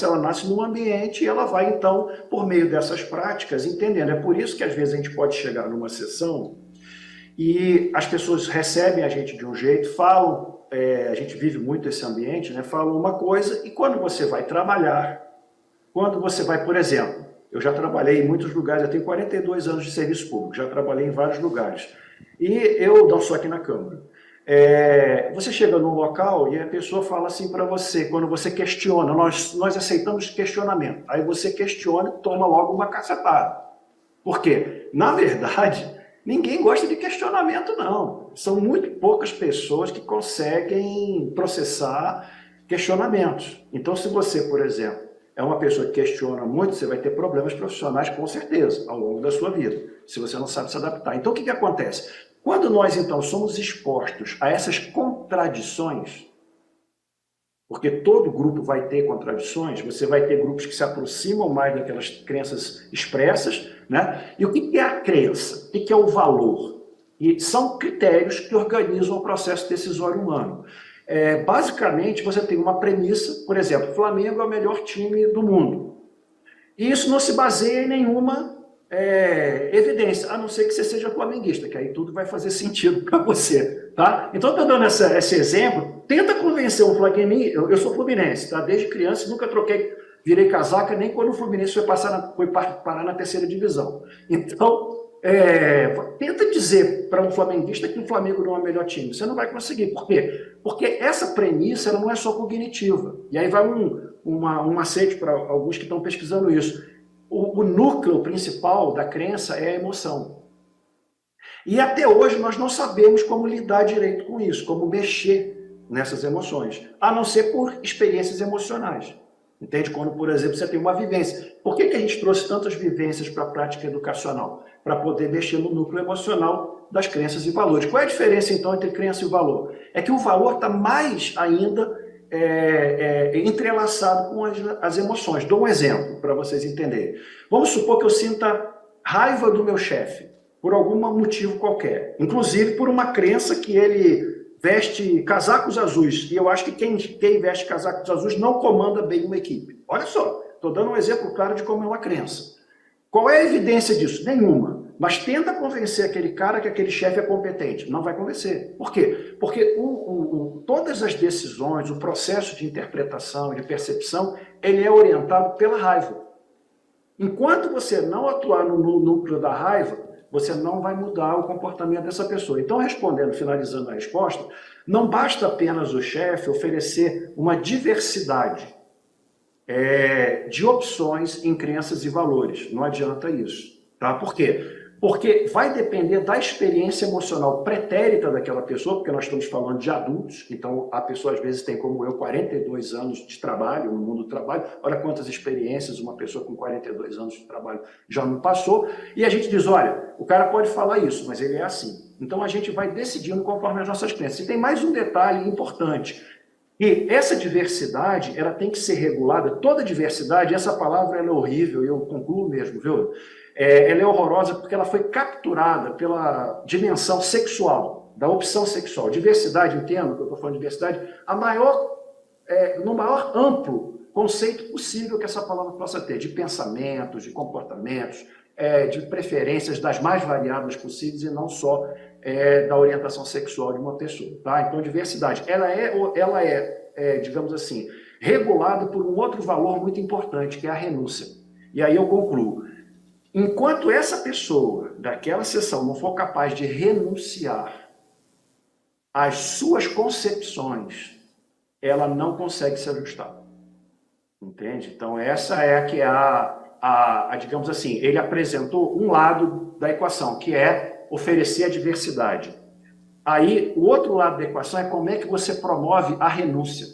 ela nasce num ambiente e ela vai então, por meio dessas práticas, entendendo. É por isso que às vezes a gente pode chegar numa sessão e as pessoas recebem a gente de um jeito, falam, a gente vive muito esse ambiente, né? Falam uma coisa e quando você vai trabalhar, quando você vai, por exemplo, eu já trabalhei em muitos lugares, eu tenho 42 anos de serviço público, já trabalhei em vários lugares. E eu não sou aqui na Câmara. Você chega num local e a pessoa fala assim para você, quando você questiona, nós aceitamos questionamento. Aí você questiona e toma logo uma cacetada. Por quê? Na verdade, ninguém gosta de questionamento, não. São muito poucas pessoas que conseguem processar questionamentos. Então, se você, por exemplo, é uma pessoa que questiona muito, você vai ter problemas profissionais, com certeza, ao longo da sua vida, se você não sabe se adaptar. Então, o que acontece? Quando nós, então, somos expostos a essas contradições, porque todo grupo vai ter contradições, você vai ter grupos que se aproximam mais daquelas crenças expressas, né? E o que é a crença? O que é o valor? E são critérios que organizam o processo decisório humano. Basicamente, você tem uma premissa, por exemplo, Flamengo é o melhor time do mundo. E isso não se baseia em nenhuma evidência, a não ser que você seja flamenguista, que aí tudo vai fazer sentido para você, tá? Então, estou dando esse exemplo, tenta convencer um flamenguista, eu sou fluminense, tá? Desde criança, nunca virei casaca, nem quando o Fluminense foi parar na terceira divisão. Então, tenta dizer para um flamenguista que o Flamengo não é o melhor time. Você não vai conseguir. Por quê? Porque essa premissa ela não é só cognitiva. E aí vai um macete para alguns que estão pesquisando isso. O núcleo principal da crença é a emoção. E até hoje nós não sabemos como lidar direito com isso, como mexer nessas emoções, a não ser por experiências emocionais. Entende? Quando, por exemplo, você tem uma vivência. Por que a gente trouxe tantas vivências para a prática educacional? Para poder mexer no núcleo emocional das crenças e valores. Qual é a diferença, então, entre crença e valor? É que o valor está mais ainda entrelaçado com as emoções. Dou um exemplo para vocês entenderem. Vamos supor que eu sinta raiva do meu chefe, por algum motivo qualquer. Inclusive por uma crença que ele veste casacos azuis, e eu acho que quem veste casacos azuis não comanda bem uma equipe. Olha só, estou dando um exemplo claro de como é uma crença. Qual é a evidência disso? Nenhuma. Mas tenta convencer aquele cara que aquele chefe é competente. Não vai convencer. Por quê? Porque todas as decisões, o processo de interpretação, de percepção, ele é orientado pela raiva. Enquanto você não atuar no núcleo da raiva, você não vai mudar o comportamento dessa pessoa. Então, respondendo, finalizando a resposta, não basta apenas o chefe oferecer uma diversidade de opções em crenças e valores. Não adianta isso. Tá? Por quê? Porque vai depender da experiência emocional pretérita daquela pessoa, porque nós estamos falando de adultos, então a pessoa às vezes tem, como eu, 42 anos de trabalho, no mundo do trabalho, olha quantas experiências uma pessoa com 42 anos de trabalho já me passou, e a gente diz, olha, o cara pode falar isso, mas ele é assim. Então a gente vai decidindo conforme as nossas crenças. E tem mais um detalhe importante, e essa diversidade, ela tem que ser regulada, toda diversidade, essa palavra ela é horrível, eu concluo mesmo, viu? Ela é horrorosa porque ela foi capturada pela dimensão sexual, da opção sexual. Diversidade, entendo que eu estou falando de diversidade, no maior amplo conceito possível que essa palavra possa ter, de pensamentos, de comportamentos, de preferências das mais variadas possíveis e não só da orientação sexual de uma pessoa. Tá? Então, diversidade, ela é, digamos assim, regulada por um outro valor muito importante, que é a renúncia. E aí eu concluo. Enquanto essa pessoa daquela sessão não for capaz de renunciar às suas concepções, ela não consegue se ajustar. Entende? Então, essa é digamos assim, ele apresentou um lado da equação, que é oferecer a diversidade. Aí, o outro lado da equação é como é que você promove a renúncia.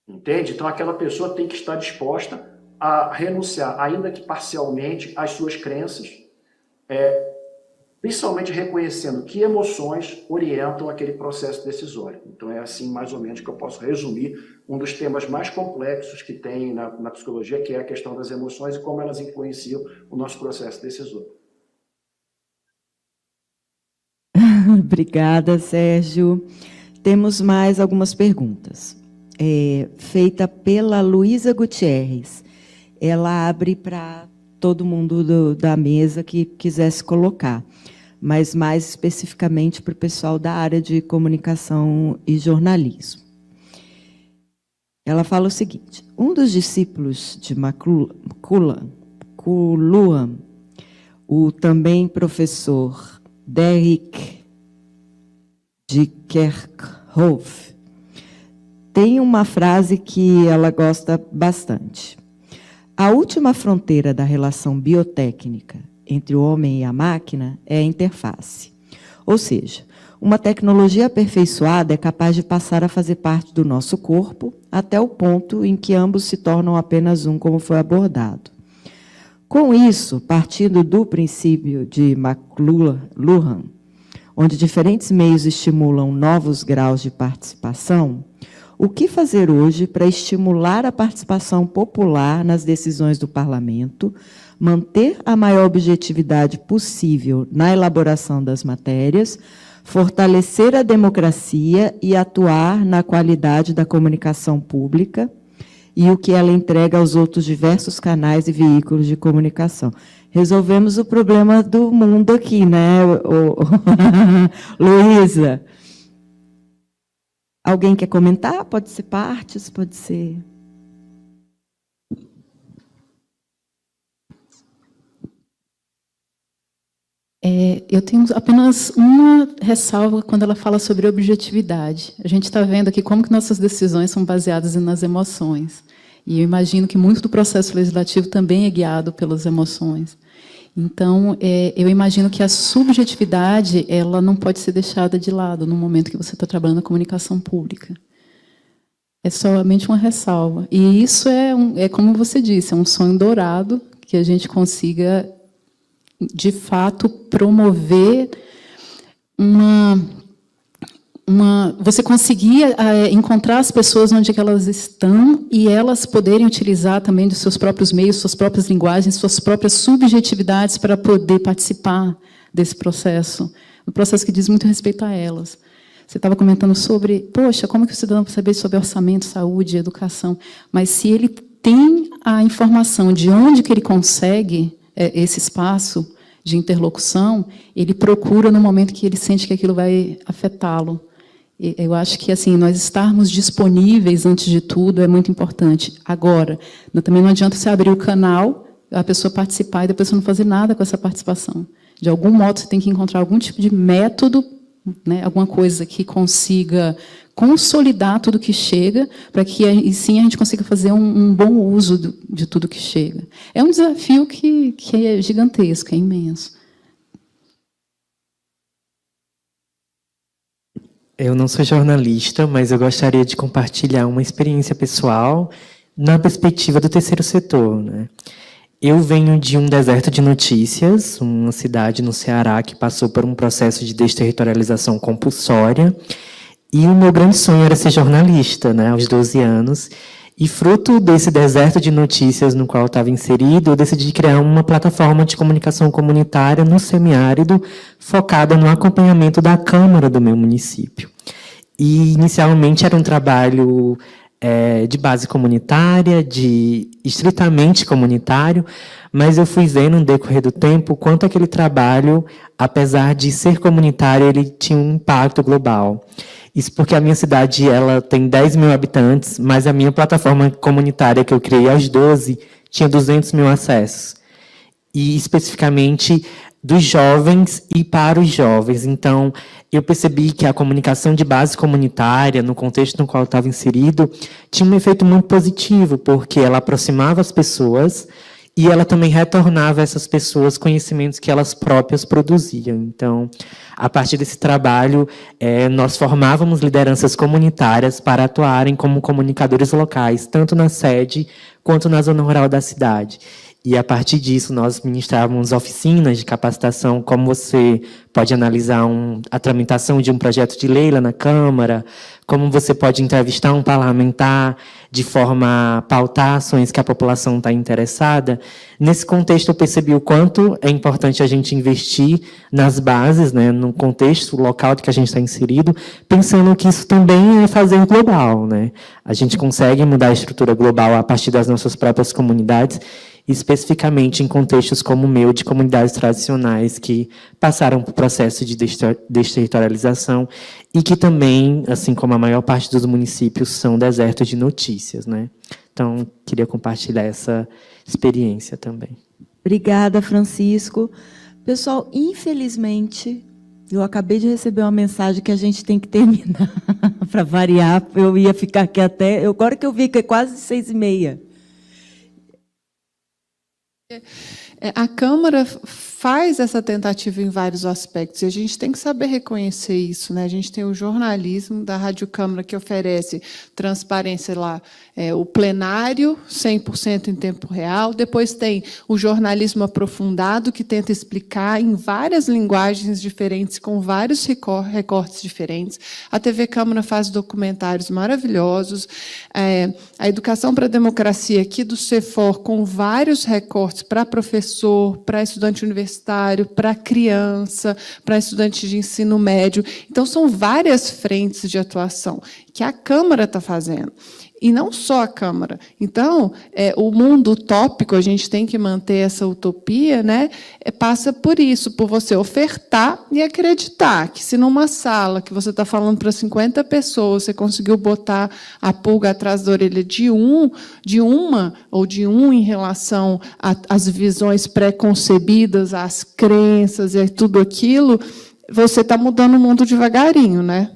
Entende? Então, aquela pessoa tem que estar disposta a renunciar, ainda que parcialmente, às suas crenças, principalmente reconhecendo que emoções orientam aquele processo decisório. Então, é assim, mais ou menos, que eu posso resumir um dos temas mais complexos que tem na psicologia, que é a questão das emoções e como elas influenciam o nosso processo decisório. Obrigada, Sérgio. Temos mais algumas perguntas. Feita pela Luísa Gutierrez. Ela abre para todo mundo da mesa que quisesse colocar, mas mais especificamente para o pessoal da área de comunicação e jornalismo. Ela fala o seguinte: um dos discípulos de McLuhan, o também professor Derek de Kerkhoff, tem uma frase que ela gosta bastante. A última fronteira da relação biotécnica entre o homem e a máquina é a interface. Ou seja, uma tecnologia aperfeiçoada é capaz de passar a fazer parte do nosso corpo até o ponto em que ambos se tornam apenas um, como foi abordado. Com isso, partindo do princípio de McLuhan, onde diferentes meios estimulam novos graus de participação, o que fazer hoje para estimular a participação popular nas decisões do parlamento, manter a maior objetividade possível na elaboração das matérias, fortalecer a democracia e atuar na qualidade da comunicação pública e o que ela entrega aos outros diversos canais e veículos de comunicação? Resolvemos o problema do mundo aqui, né, Luísa? Alguém quer comentar? Pode ser partes, pode ser... Eu tenho apenas uma ressalva quando ela fala sobre objetividade. A gente está vendo aqui como que nossas decisões são baseadas nas emoções. E eu imagino que muito do processo legislativo também é guiado pelas emoções. Então, eu imagino que a subjetividade ela não pode ser deixada de lado no momento que você está trabalhando na comunicação pública. É somente uma ressalva. E isso é como você disse, é um sonho dourado que a gente consiga, de fato, promover você conseguir encontrar as pessoas onde elas estão e elas poderem utilizar também dos seus próprios meios, suas próprias linguagens, suas próprias subjetividades para poder participar desse processo, um processo que diz muito respeito a elas. Você estava comentando sobre, poxa, como que o cidadão vai saber sobre orçamento, saúde, educação? Mas se ele tem a informação de onde que ele consegue esse espaço de interlocução, ele procura no momento que ele sente que aquilo vai afetá-lo. Eu acho que assim nós estarmos disponíveis, antes de tudo, é muito importante. Agora, também não adianta você abrir o canal, a pessoa participar e depois você não fazer nada com essa participação. De algum modo, você tem que encontrar algum tipo de método, né, alguma coisa que consiga consolidar tudo que chega, para que, e sim, a gente consiga fazer um bom uso de tudo que chega. É um desafio que é gigantesco, é imenso. Eu não sou jornalista, mas eu gostaria de compartilhar uma experiência pessoal na perspectiva do terceiro setor, né? Eu venho de um deserto de notícias, uma cidade no Ceará que passou por um processo de desterritorialização compulsória, e o meu grande sonho era ser jornalista, né, aos 12 anos. E fruto desse deserto de notícias no qual eu estava inserido, eu decidi criar uma plataforma de comunicação comunitária no semiárido, focada no acompanhamento da Câmara do meu município. E, inicialmente, era um trabalho de base comunitária, estritamente comunitário, mas eu fui vendo, no decorrer do tempo, quanto aquele trabalho, apesar de ser comunitário, ele tinha um impacto global. Isso porque a minha cidade ela tem 10 mil habitantes, mas a minha plataforma comunitária que eu criei aos 12 tinha 200 mil acessos. E, especificamente, dos jovens e para os jovens. Então, eu percebi que a comunicação de base comunitária, no contexto no qual eu estava inserido, tinha um efeito muito positivo, porque ela aproximava as pessoas e ela também retornava a essas pessoas conhecimentos que elas próprias produziam. Então, a partir desse trabalho, nós formávamos lideranças comunitárias para atuarem como comunicadores locais, tanto na sede quanto na zona rural da cidade. E, a partir disso, nós ministrávamos oficinas de capacitação, como você pode analisar a tramitação de um projeto de lei lá na Câmara, como você pode entrevistar um parlamentar de forma a pautar ações que a população está interessada. Nesse contexto, eu percebi o quanto é importante a gente investir nas bases, né, no contexto local de que a gente está inserido, pensando que isso também é fazer global, né? A gente consegue mudar a estrutura global a partir das nossas próprias comunidades, especificamente em contextos como o meu, de comunidades tradicionais que passaram por processo de desterritorialização e que também, assim como a maior parte dos municípios, são desertos de notícias, né? Então, queria compartilhar essa experiência também. Obrigada, Francisco. Pessoal, infelizmente, eu acabei de receber uma mensagem que a gente tem que terminar. Para variar, eu ia ficar aqui até... Agora que eu vi que é quase 6h30. A Câmara faz essa tentativa em vários aspectos, e a gente tem que saber reconhecer isso, né? A gente tem o jornalismo da Rádio Câmara, que oferece transparência lá, o plenário, 100% em tempo real. Depois tem o jornalismo aprofundado, que tenta explicar em várias linguagens diferentes, com vários recortes diferentes. A TV Câmara faz documentários maravilhosos. A Educação para a Democracia, aqui do CEFOR, com vários recortes para professor, para estudante universitário, para criança, para estudante de ensino médio. Então, são várias frentes de atuação que a Câmara está fazendo. e não só a Câmara. Então, o mundo utópico, a gente tem que manter essa utopia, né? Passa por isso, por você ofertar e acreditar que se numa sala que você está falando para 50 pessoas, você conseguiu botar a pulga atrás da orelha de uma ou de um em relação às visões pré-concebidas, às crenças e tudo aquilo, você está mudando o mundo devagarinho, né?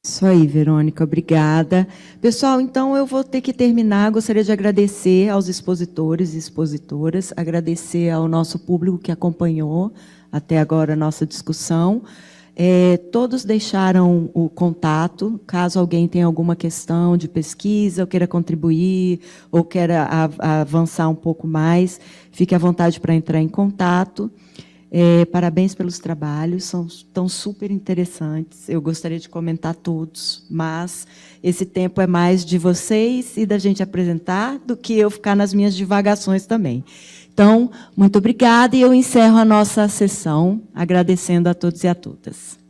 Isso aí, Verônica, obrigada. Pessoal, então eu vou ter que terminar. Gostaria de agradecer aos expositores e expositoras, agradecer ao nosso público que acompanhou até agora a nossa discussão. Todos deixaram o contato, caso alguém tenha alguma questão de pesquisa, ou queira contribuir, ou queira avançar um pouco mais, fique à vontade para entrar em contato. Parabéns pelos trabalhos, estão super interessantes. Eu gostaria de comentar todos, mas esse tempo é mais de vocês e da gente apresentar do que eu ficar nas minhas divagações também. Então, muito obrigada e eu encerro a nossa sessão agradecendo a todos e a todas.